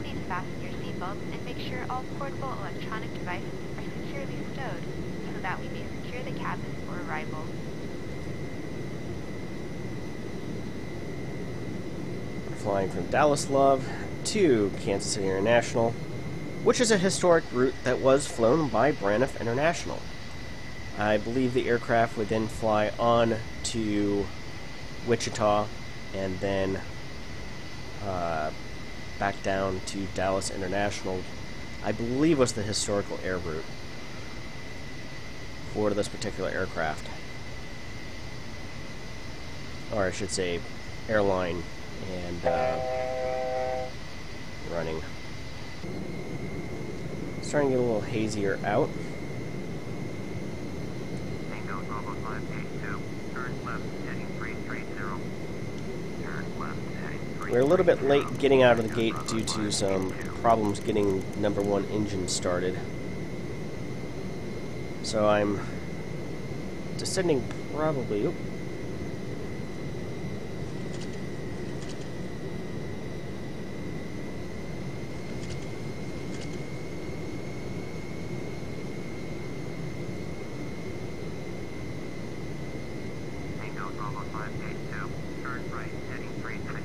Please fasten your seatbelts and make sure all portable electronic devices are securely stowed so that we may secure the cabin for arrival. We're flying from Dallas Love to Kansas City International, which is a historic route that was flown by Braniff International. I believe the aircraft would then fly on to Wichita and then back down to Dallas International. I believe was the historical air route for this particular aircraft. Or I should say airline and running. Starting to get a little hazier out. Tango Bravo 582, turn left, heading 330. Turn left, heading 330. We're a little bit late getting out of the gate due to some problems getting number 1 engine started. So I'm descending probably... Oop. Tango Bravo 582, turn right, heading 360.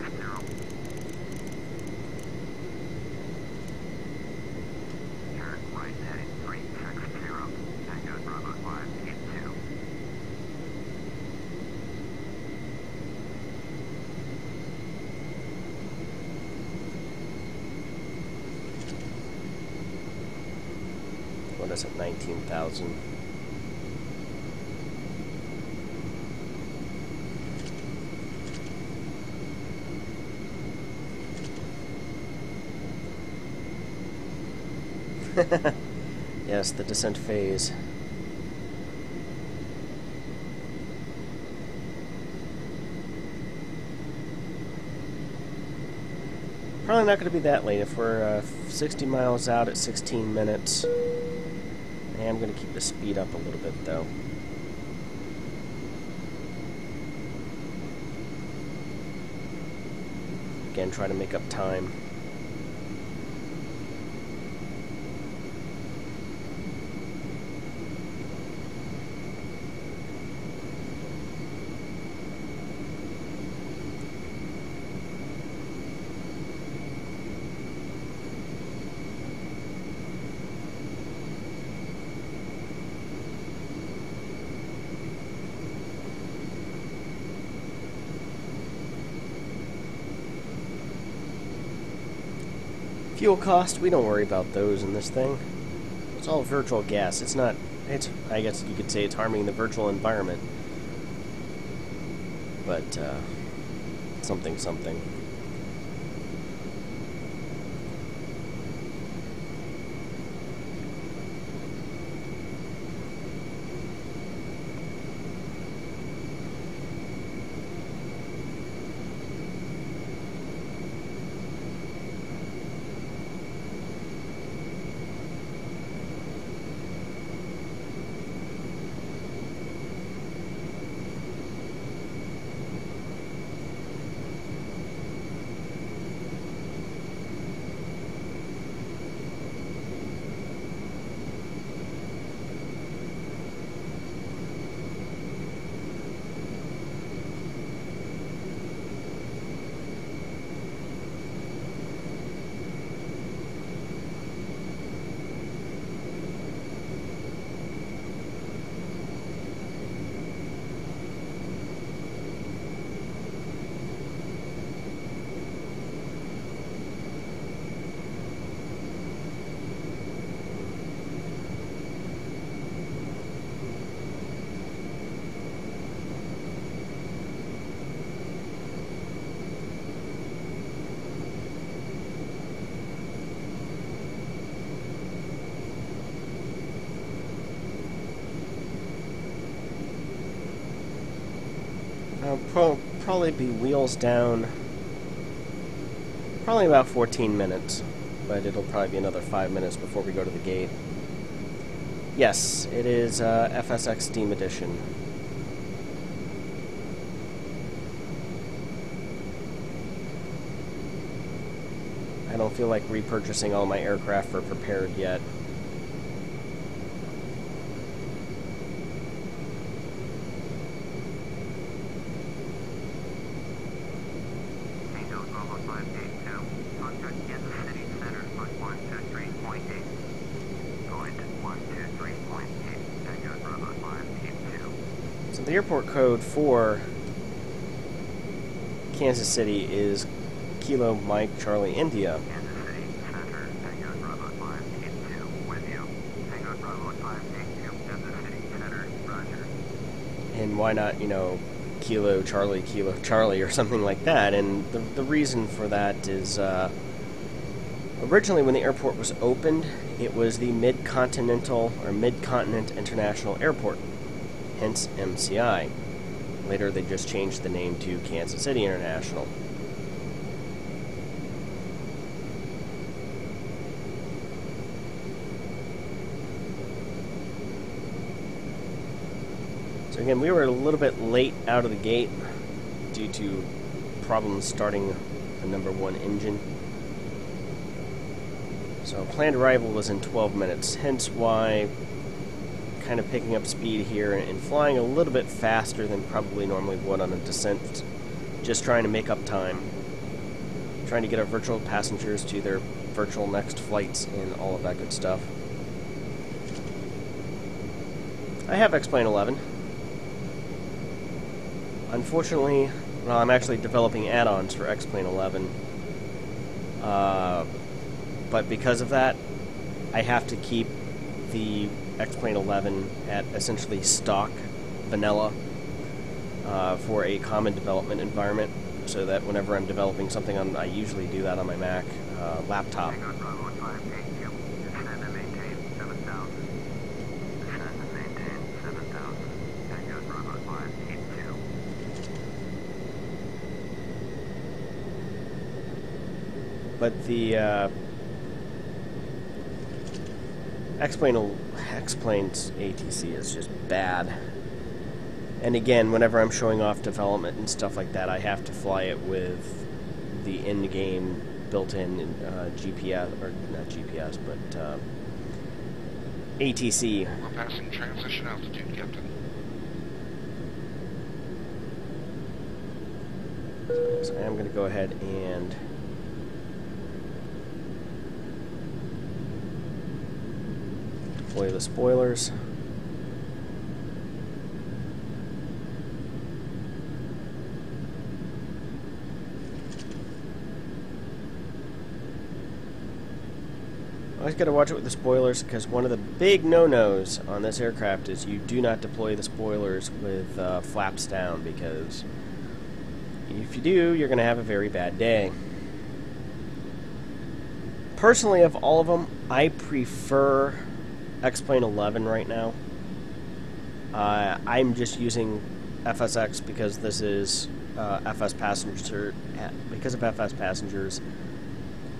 Turn right, heading 360. Tango Bravo 582. us at 19,000. Yes, the descent phase. Probably not going to be that late if we're 60 miles out at 16 minutes. I am going to keep the speed up a little bit, though. Again, try to make up time. Fuel cost, we don't worry about those in this thing. It's all virtual gas. It's not, I guess you could say it's harming the virtual environment. But, something. Probably be wheels down probably about 14 minutes, but it'll probably be another 5 minutes before we go to the gate. Yes, it is FSX Steam Edition. I don't feel like repurchasing all my aircraft for prepared yet. The airport code for Kansas City is Kilo Mike Charlie India. Kansas City Center, Tango Bravo 582, with you. Tango Bravo 582, Kansas City Center, roger. And why not, Kilo Charlie or something like that? And the reason for that is originally when the airport was opened, it was the Mid-Continent International Airport. Hence MCI. Later they just changed the name to Kansas City International. So again, we were a little bit late out of the gate due to problems starting the number 1 engine. So planned arrival was in 12 minutes, hence why kind of picking up speed here and flying a little bit faster than probably normally would on a descent, just trying to make up time, trying to get our virtual passengers to their virtual next flights and all of that good stuff. I have X-Plane 11. Unfortunately, well, I'm actually developing add-ons for X-Plane 11, but because of that, I have to keep the X-Plane 11 at essentially stock vanilla for a common development environment, so that whenever I'm developing something on, I usually do that on my Mac laptop. Tango Bravo 582, descend and maintain 7,000. Descend and maintain 7,000. Tango Bravo 582. But the X-Plane's ATC is just bad. And again, whenever I'm showing off development and stuff like that, I have to fly it with the in-game built-in GPS, or not GPS, but ATC. We're passing transition altitude, Captain. So I am going to go ahead and deploy the spoilers. Always got to watch it with the spoilers, because one of the big no-nos on this aircraft is you do not deploy the spoilers with flaps down, because if you do, you're going to have a very bad day. Personally, of all of them, I prefer X-Plane 11 right now. I'm just using FSX because this is FsPassengers. Because of FsPassengers,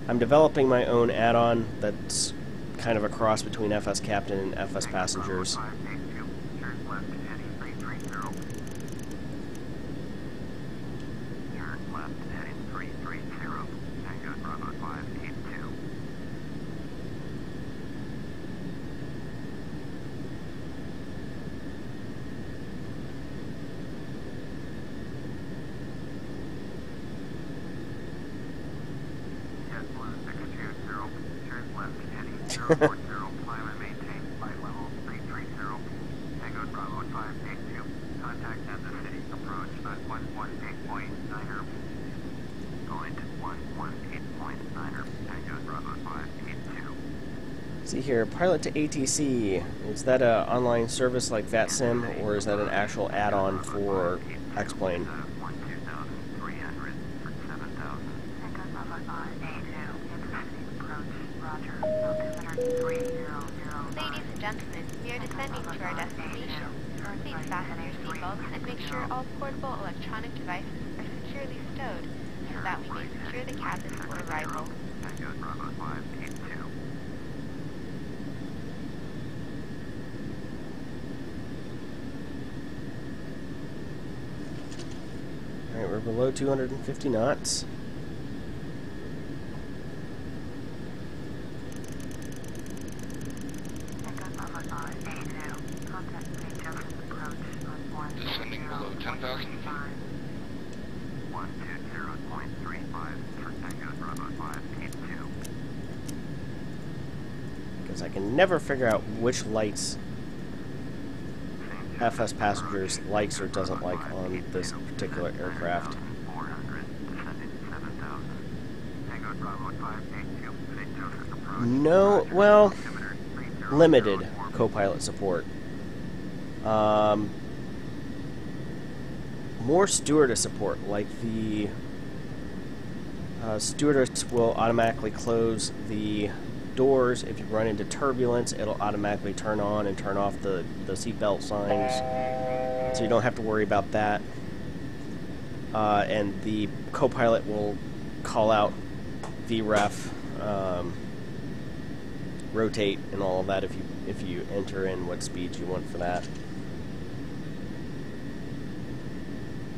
I'm developing my own add-on that's kind of a cross between FS Captain and FsPassengers. 582, turn left heading 330. Turn left heading 330. Tango Bravo 582. JetBlue 620, turn left heading 040, climb and maintain flight level 330. Tango Bravo 582, contact Kansas City, approach at 118.9er. Point 118.9er, Tango Bravo 582. See here, pilot to ATC. Is that an online service like VATSIM, or is that an actual add-on for X-Plane? 12,300 for 7,000. Tango Bravo 582, Kansas City, approach, roger, altimeter 300. Ladies and gentlemen, we are descending to our destination. Please fasten your seatbelts and make sure all portable electronic devices are securely stowed, so that we may secure the cabin for arrival. Tango Bravo 582. Alright, we're below 250 knots. Tango Bravo 582, contact St. Joseph's approach on 120.35. Descending below 10,000 feet. 120.35 for Tango Bravo 582. Because I can never figure out which lights FsPassengers likes or doesn't like on this particular aircraft. 400, descending 7,000. Tango Bravo 582, St. Joseph's approach. No, well, Altimeter 3004. limited co-pilot support. More stewardess support, like the stewardess will automatically close the doors. If you run into turbulence, it'll automatically turn on and turn off the seatbelt signs, so you don't have to worry about that. And the co-pilot will call out VREF, rotate, and all of that if you enter in what speeds you want for that.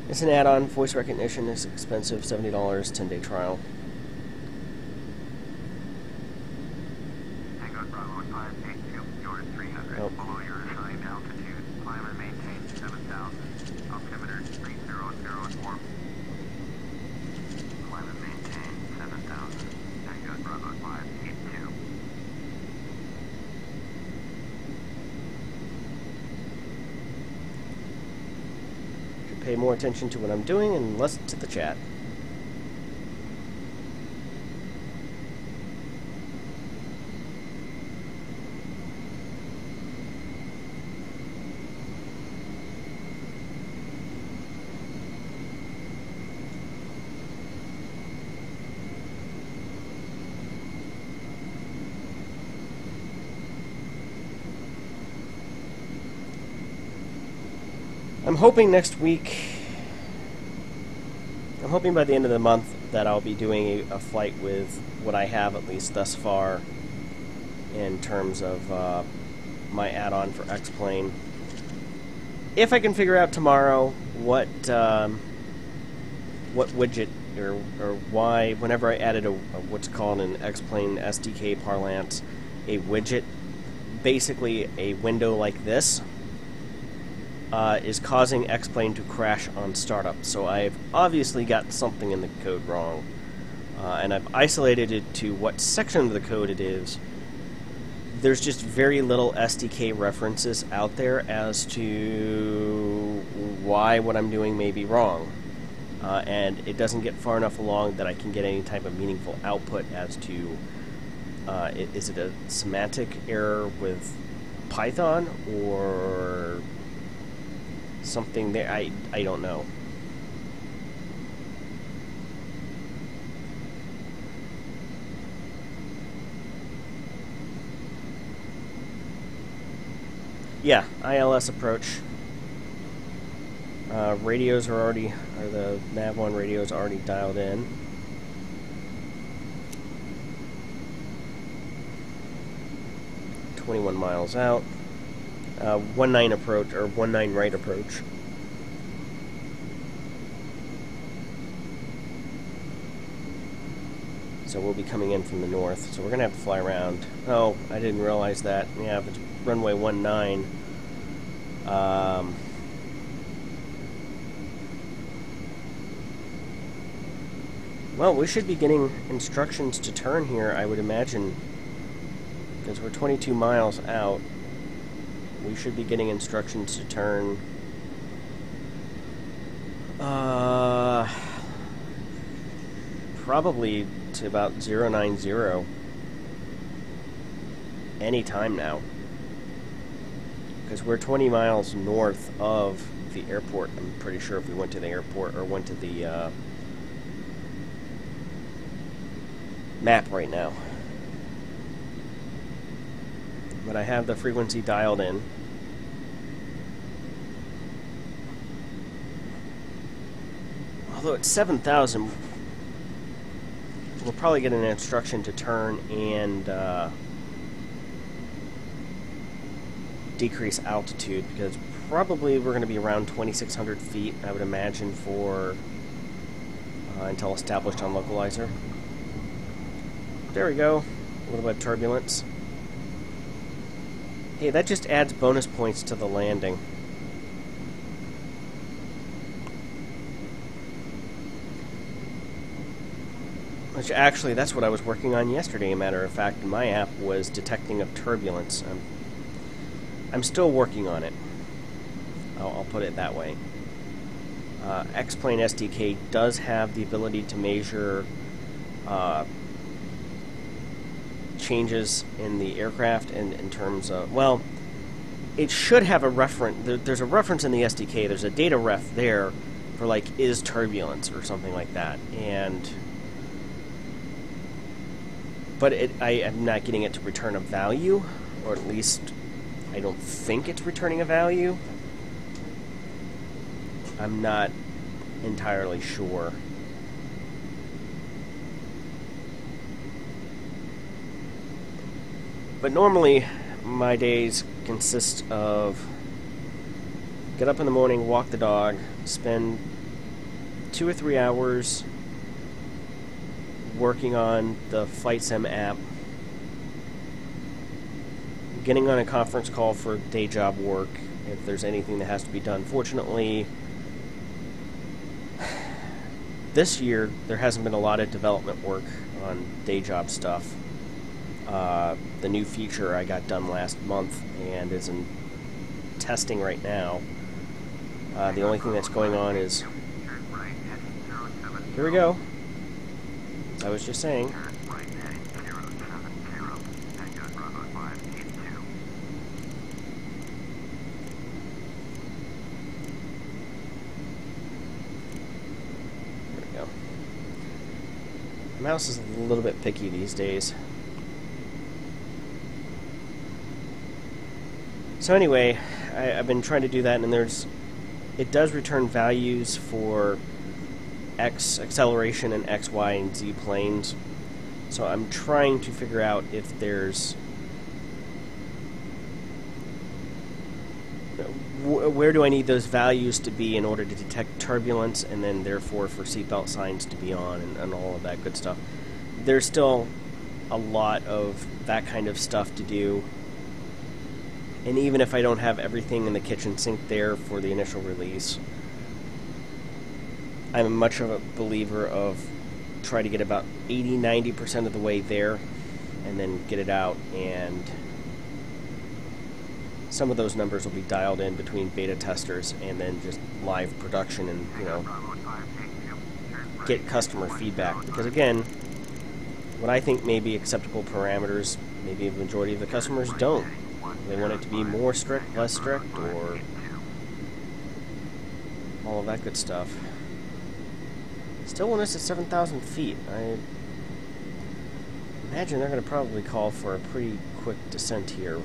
It's an add-on. Voice recognition is expensive, $70, 10-day trial. Tango Bravo 582, you're at 300. Nope. Below your assigned altitude. Climb and maintain 7,000. Altimeter 3004. Climb and maintain 7,000. Tango Bravo 582. Should pay more attention to what I'm doing and less to the chat. I'm hoping next week, I'm hoping by the end of the month that I'll be doing a flight with what I have, at least thus far, in terms of my add-on for X-Plane. If I can figure out tomorrow what widget or why, whenever I added a what's called an X-Plane SDK parlance, a widget, basically a window like this, is causing X-Plane to crash on startup. So I've obviously got something in the code wrong, and I've isolated it to what section of the code it is. There's just very little SDK references out there as to why what I'm doing may be wrong. And it doesn't get far enough along that I can get any type of meaningful output as to is it a semantic error with Python or something there. I don't know. Yeah, ILS approach. Radios are already, or the Nav1 radios are already dialed in. .21 miles out. 19 approach, or 19 right approach. So we'll be coming in from the north. So we're gonna have to fly around. Oh, I didn't realize that. Yeah, if it's runway 19. Well, we should be getting instructions to turn here, I would imagine, because we're 22 miles out. We should be getting instructions to turn. Probably to about 090 any time now, because we're 20 miles north of the airport. I'm pretty sure if we went to the airport or went to the map right now. But I have the frequency dialed in. Although it's 7,000, we'll probably get an instruction to turn and decrease altitude, because probably we're going to be around 2,600 feet, I would imagine, for until established on localizer. There we go. A little bit of turbulence. Hey, that just adds bonus points to the landing. Which actually, that's what I was working on yesterday, a matter of fact. My app was detecting of turbulence. I'm still working on it. I'll put it that way. X-Plane SDK does have the ability to measure changes in the aircraft, and in terms of, well, it should have a reference. There's a reference in the SDK. There's a data ref there for, like, is turbulence or something like that. But I am not getting it to return a value, or at least I don't think it's returning a value. I'm not entirely sure. But normally, my days consist of get up in the morning, walk the dog, spend 2 or 3 hours working on the FlightSim app, getting on a conference call for day job work if there's anything that has to be done. Fortunately, this year there hasn't been a lot of development work on day job stuff. The new feature I got done last month and is in testing right now. The only thing that's going on is, here we go. I was just saying. There we go. The mouse is a little bit picky these days. So anyway, I've been trying to do that, and it does return values for X acceleration and X, Y, and Z planes. So I'm trying to figure out if there's where do I need those values to be in order to detect turbulence, and then therefore for seatbelt signs to be on, and all of that good stuff. There's still a lot of that kind of stuff to do, and even if I don't have everything in the kitchen sink there for the initial release, I'm much of a believer of try to get about 80-90% of the way there and then get it out, and some of those numbers will be dialed in between beta testers and then just live production, and get customer feedback, because again, what I think may be acceptable parameters, maybe a majority of the customers don't. They want it to be more strict, less strict, or all of that good stuff. Still want us at 7,000 feet. I imagine they're going to probably call for a pretty quick descent here.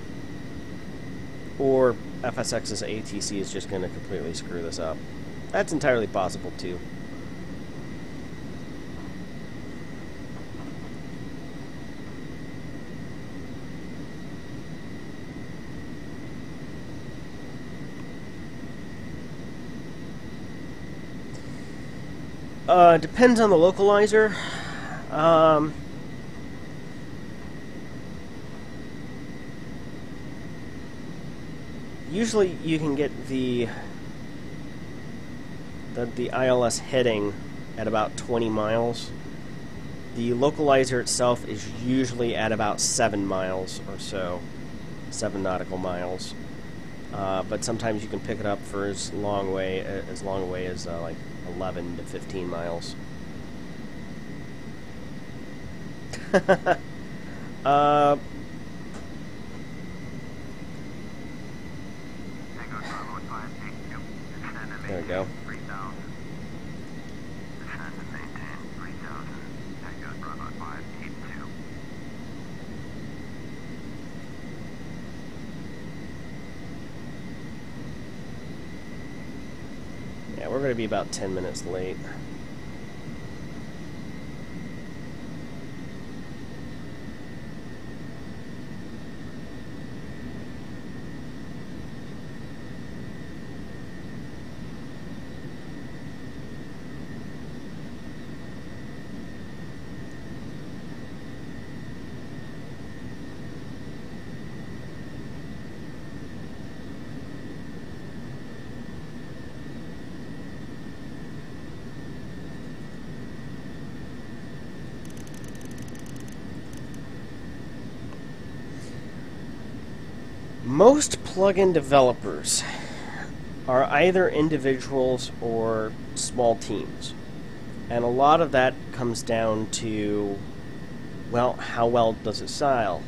Or FSX's ATC is just going to completely screw this up. That's entirely possible, too. Depends on the localizer. Usually you can get the ILS heading at about 20 miles. The localizer itself is usually at about 7 miles or so, 7 nautical miles. But sometimes you can pick it up for as long away as like 11 to 15 miles. There we go. Yeah, we're going to be about 10 minutes late. Most plugin developers are either individuals or small teams. And a lot of that comes down to, well, how well does it sell?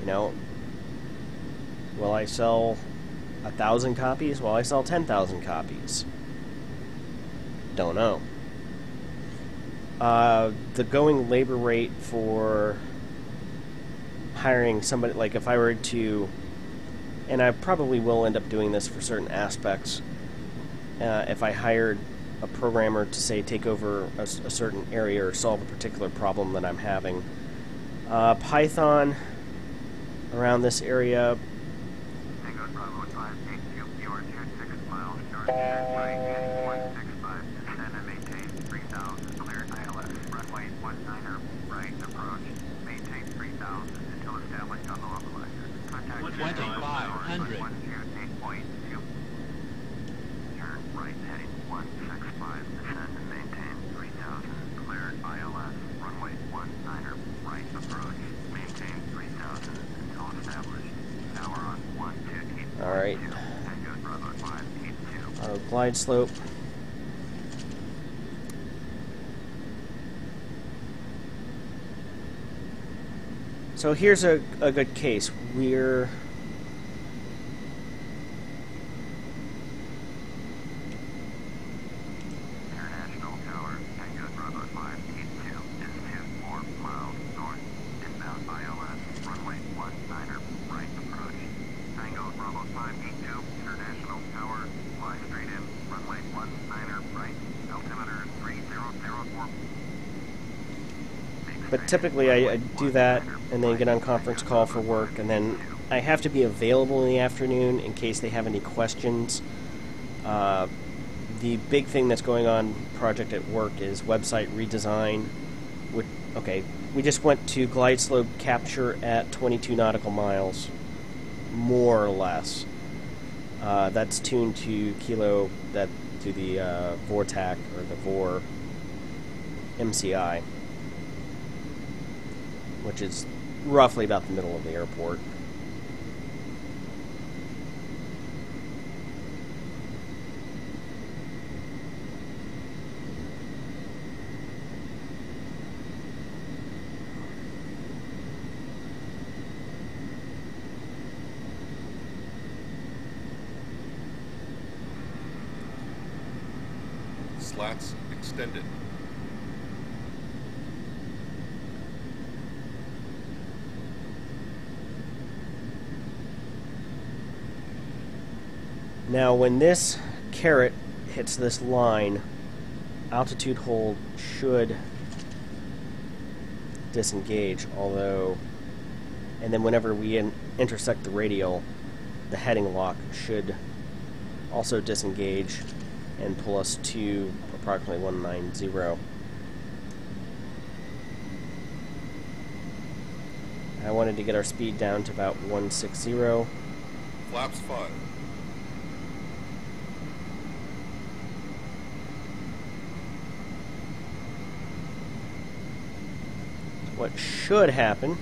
You know, will I sell 1,000 copies? Will I sell 10,000 copies? Don't know. The going labor rate for hiring somebody, like if I were to, and I probably will end up doing this for certain aspects, if I hired a programmer to, say, take over a certain area or solve a particular problem that I'm having. Python around this area, alright, auto glide slope. So here's a good case. We're International Tower, Tango Bravo 582, is 24 miles north, inbound ILS, runway 19er, right approach. Tango Bravo 582, International Tower, fly straight in But typically I do that and then get on conference call for work, and then I have to be available in the afternoon in case they have any questions. The big thing that's going on project at work is website redesign. We just went to glide slope capture at 22 nautical miles, more or less. That's tuned to to the VORTAC, or the VOR MCI, which is roughly about the middle of the airport. Slats extended. Now, when this caret hits this line, altitude hold should disengage, and then whenever we intersect the radial, the heading lock should also disengage and pull us to approximately 190. I wanted to get our speed down to about 160. Flaps 5. What should happen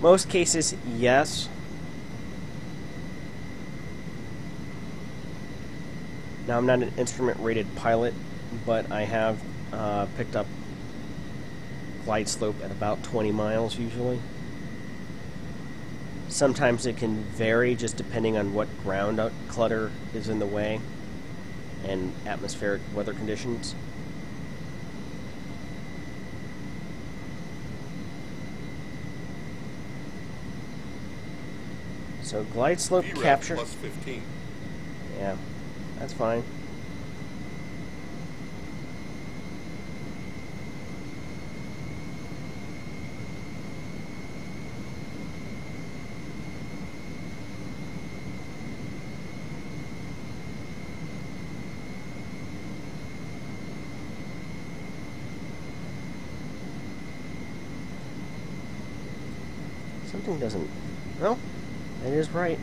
most cases, yes. Now, I'm not an instrument-rated pilot, but I have picked up glide slope at about 20 miles usually. Sometimes it can vary just depending on what ground clutter is in the way and atmospheric weather conditions. So glide slope VRAP capture. plus 15. Yeah, that's fine. Something doesn't... Well, it is right.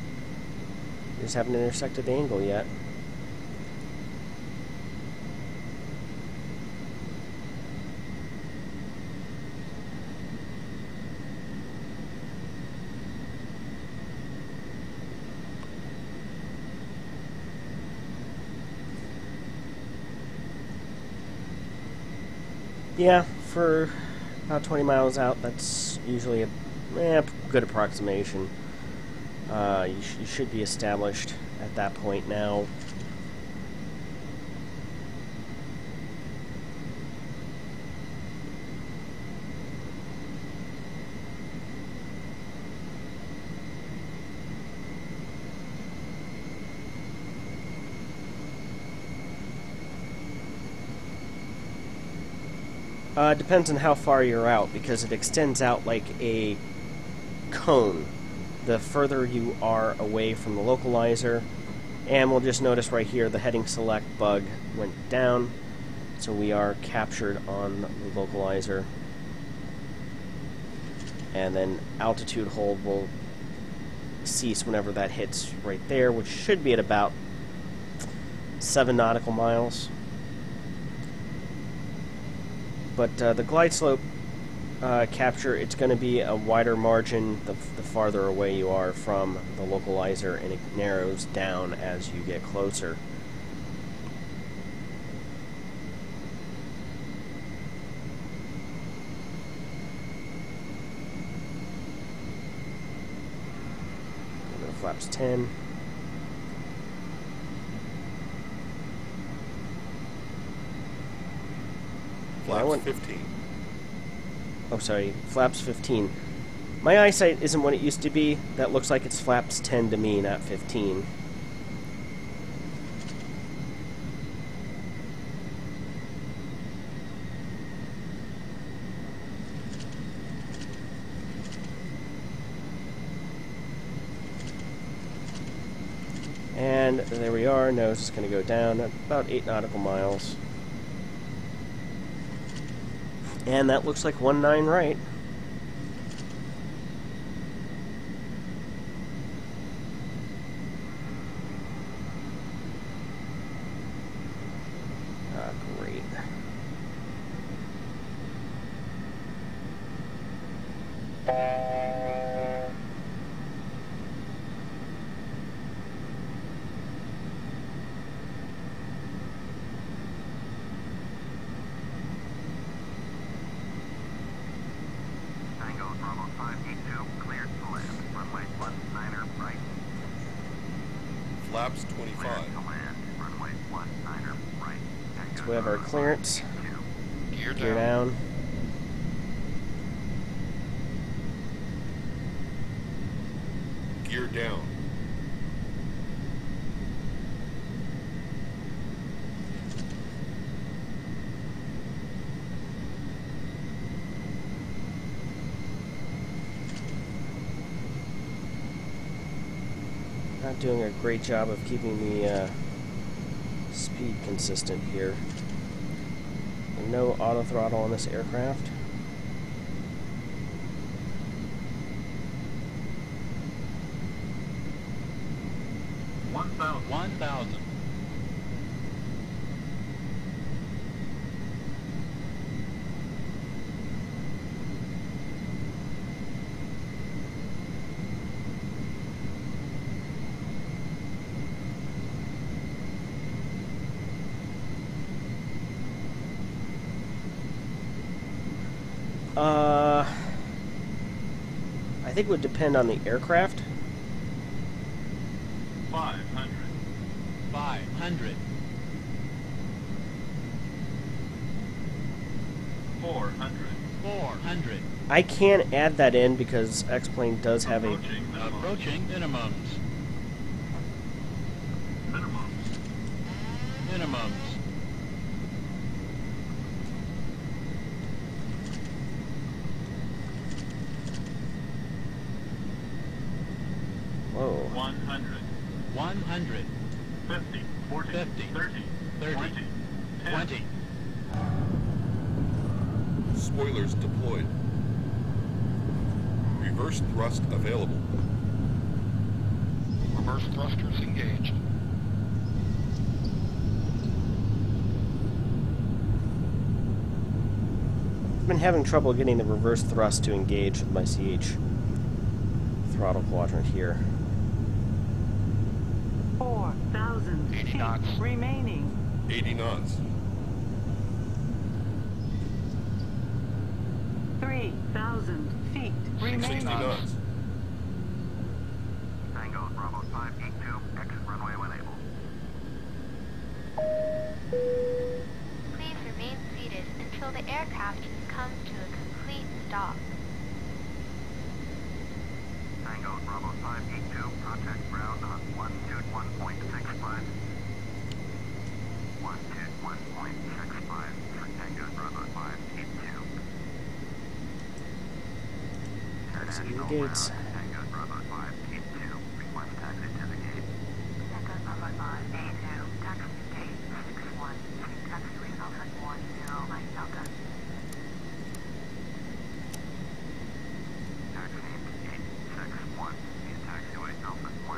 We just haven't intersected the angle yet. Yeah, for about 20 miles out, that's usually a good approximation. You should be established at that point now. Depends on how far you're out, because it extends out like a cone the further you are away from the localizer. And we'll just notice right here the heading select bug went down, so we are captured on the localizer. And then altitude hold will cease whenever that hits right there, which should be at about 7 nautical miles. But the glide slope capture, it's going to be a wider margin the farther away you are from the localizer, and it narrows down as you get closer. Flaps 10. Flaps 15. Oh, sorry, flaps 15. My eyesight isn't what it used to be. That looks like it's flaps 10 to me, not 15. And there we are. Nose is going to go down at about 8 nautical miles. And that looks like 19 right. Ah, great. Tango Bravo 582, cleared to land. Runway 19er right. Flaps Cleared 25. to land. Runway 19er right. Tango So we have our Bravo clearance. 582. Gear Gear down. down. Gear down. Not doing a great job of keeping the speed consistent here. No auto throttle on this aircraft. One thousand. I think it would depend on the aircraft. 500. 500. 400. 400. I can add that in because X-Plane does have a... Approaching minimums. Minimums. Whoa. 100. 100. 50. 40. 50. 30. 30. 20. Spoilers deployed. Reverse thrust available. Reverse thrusters engaged. I've been having trouble getting the reverse thrust to engage with my CH throttle quadrant here. 4,000 80 feet knots. remaining. 80 knots. 3,000 feet 60 remaining. knots. Tango Bravo 582, exit runway when able. Please remain seated until the aircraft has come to a complete stop. Tango Bravo 582, contact ground on 121.65. 121.65 for Tango Bravo 582. Exiting the gates. Tango Bravo 582, request taxi to the gate. Tango Bravo 582, taxi to gate 61, taxiway Alpha 10, Mike Delta. Taxi to gate 61, taxiway Alpha 10,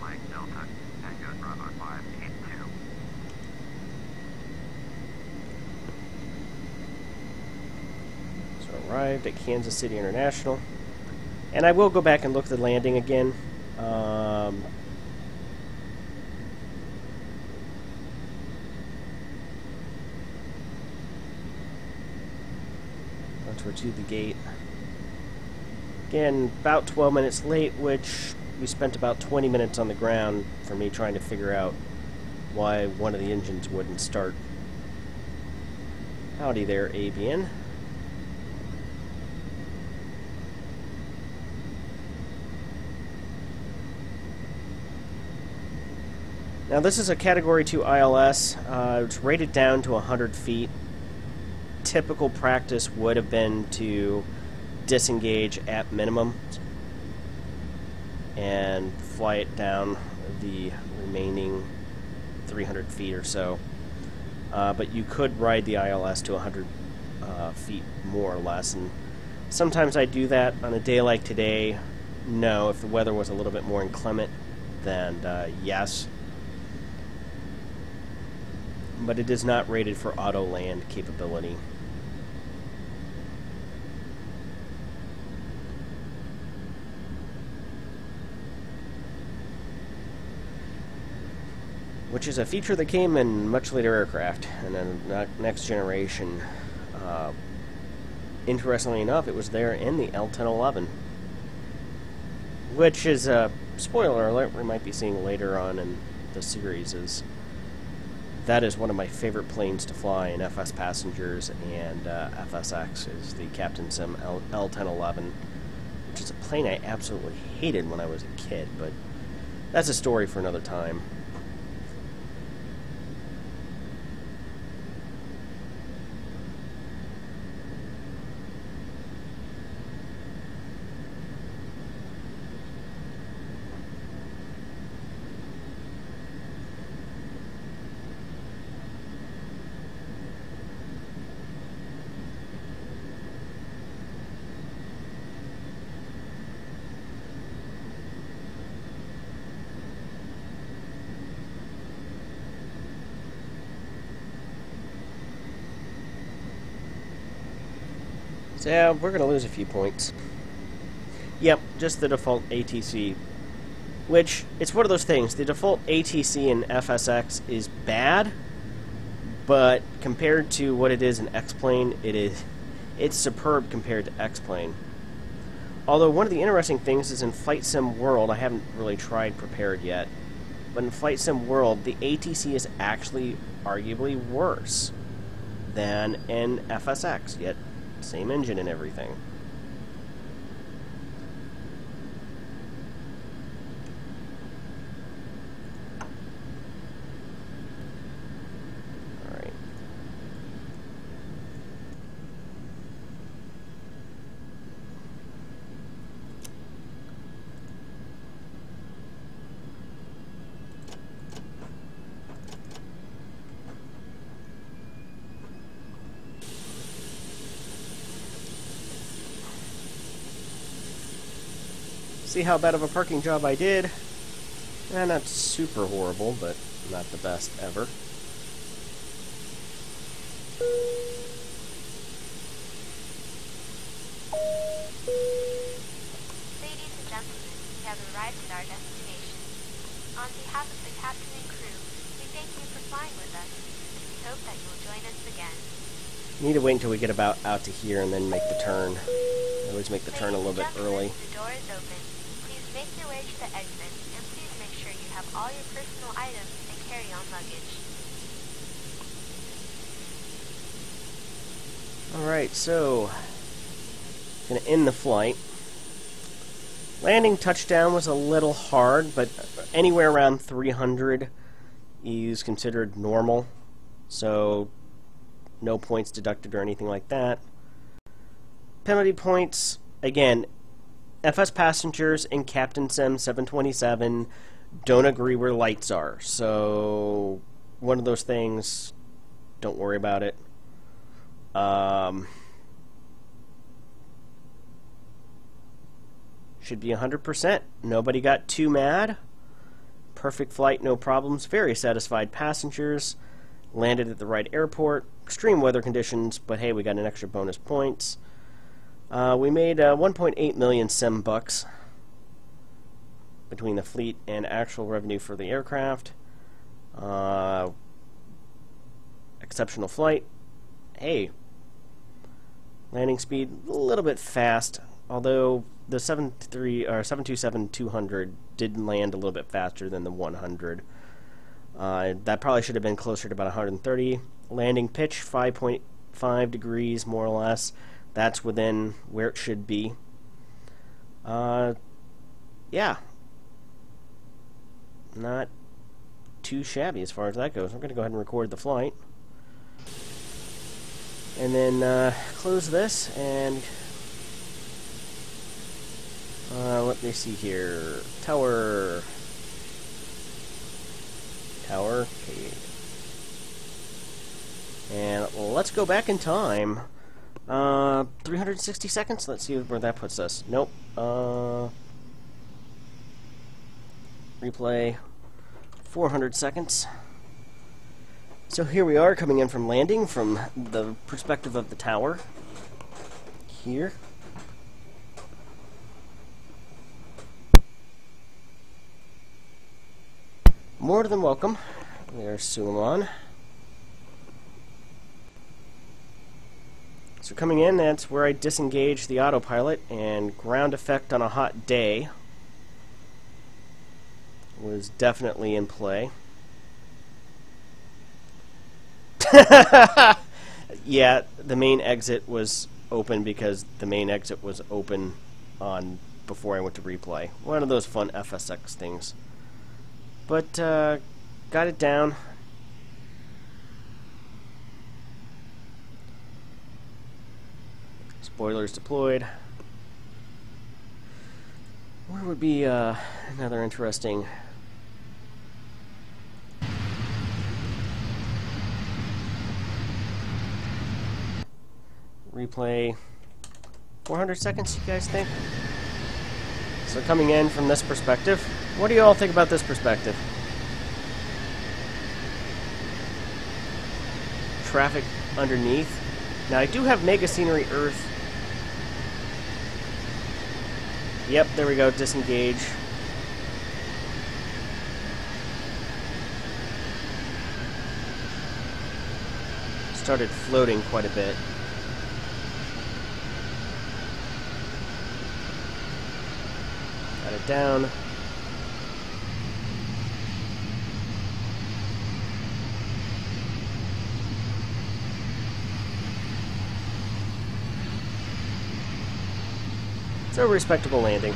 Mike Delta, Tango Bravo 582. So arrived at Kansas City International. And I will go back and look at the landing again. Once we're to the gate. Again, about 12 minutes late, which we spent about 20 minutes on the ground for me trying to figure out why one of the engines wouldn't start. Howdy there, Avian. Now this is a Category 2 ILS. It's rated down to 100 feet. Typical practice would have been to disengage at minimum and fly it down the remaining 300 feet or so. But you could ride the ILS to 100 feet more or less, and sometimes I do that on a day like today. No, if the weather was a little bit more inclement, then yes. But it is not rated for auto land capability. Which is a feature that came in much later aircraft, and then next generation. Interestingly enough, it was there in the L-1011, which is a spoiler alert we might be seeing later on in the series. That is one of my favorite planes to fly in FsPassengers and FSX, is the Captain Sim L-1011, which is a plane I absolutely hated when I was a kid, but that's a story for another time. So yeah, we're going to lose a few points. Yep, just the default ATC. Which, it's one of those things. The default ATC in FSX is bad, but compared to what it is in X-Plane, it's superb compared to X-Plane. Although one of the interesting things is in Flight Sim World, I haven't really tried Prepared yet, but in Flight Sim World, the ATC is actually arguably worse than in FSX, yet same engine and everything. Alright. See how bad of a parking job I did? Not super horrible, but not the best ever. Ladies and gentlemen, we have arrived at our destination. On behalf of the captain and crew, we thank you for flying with us. We hope that you will join us again. Need to wait until we get about out to here and then make the turn. I always make the turn a little bit early. The door is open. Please make your way to the exit, and please make sure you have all your personal items and carry-on luggage. Alright, so gonna end the flight. Landing touchdown was a little hard, but anywhere around 300 is considered normal, so no points deducted or anything like that. Penalty points, again, FsPassengers and Captain Sim 727 don't agree where lights are, so one of those things, don't worry about it. Should be 100%. Nobody got too mad. Perfect flight, no problems. Very satisfied passengers. Landed at the right airport. Extreme weather conditions, but hey, we got an extra bonus points. We made 1.8 million sim bucks between the fleet and actual revenue for the aircraft. Exceptional flight. Hey, landing speed a little bit fast, although the 727-200 did land a little bit faster than the 100. That probably should have been closer to about 130. Landing pitch 5.5 degrees more or less. That's within where it should be. Yeah. Not too shabby as far as that goes. We're going to go ahead and record the flight. And then close this and let me see here. Tower. Okay. And let's go back in time. 360 seconds? Let's see where that puts us. Nope. Replay. 400 seconds. So here we are coming in from landing from the perspective of the tower. Here. More than welcome. There's Suleiman. So coming in, that's where I disengage the autopilot, and ground effect on a hot day was definitely in play. Yeah, the main exit was open because the main exit was open on before I went to replay. One of those fun FSX things. But got it down. Spoilers deployed. Where would be another interesting... Replay. 400 seconds, you guys think? So coming in from this perspective, what do you all think about this perspective? Traffic underneath. Now I do have Mega Scenery Earth. Yep, there we go, disengage. Started floating quite a bit. Got it down. It's a respectable landing.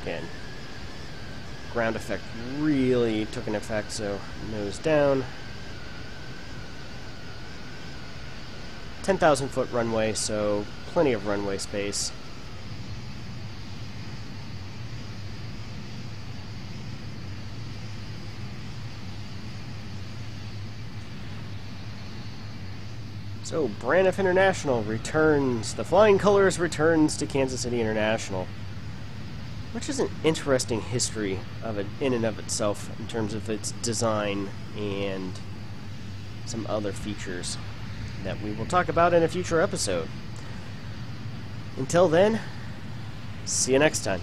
Again, ground effect really took an effect, so nose down. 10,000 foot runway, so plenty of runway space. So Braniff International returns, the Flying Colors returns to Kansas City International. Which is an interesting history of it in and of itself in terms of its design and some other features that we will talk about in a future episode. Until then, see you next time.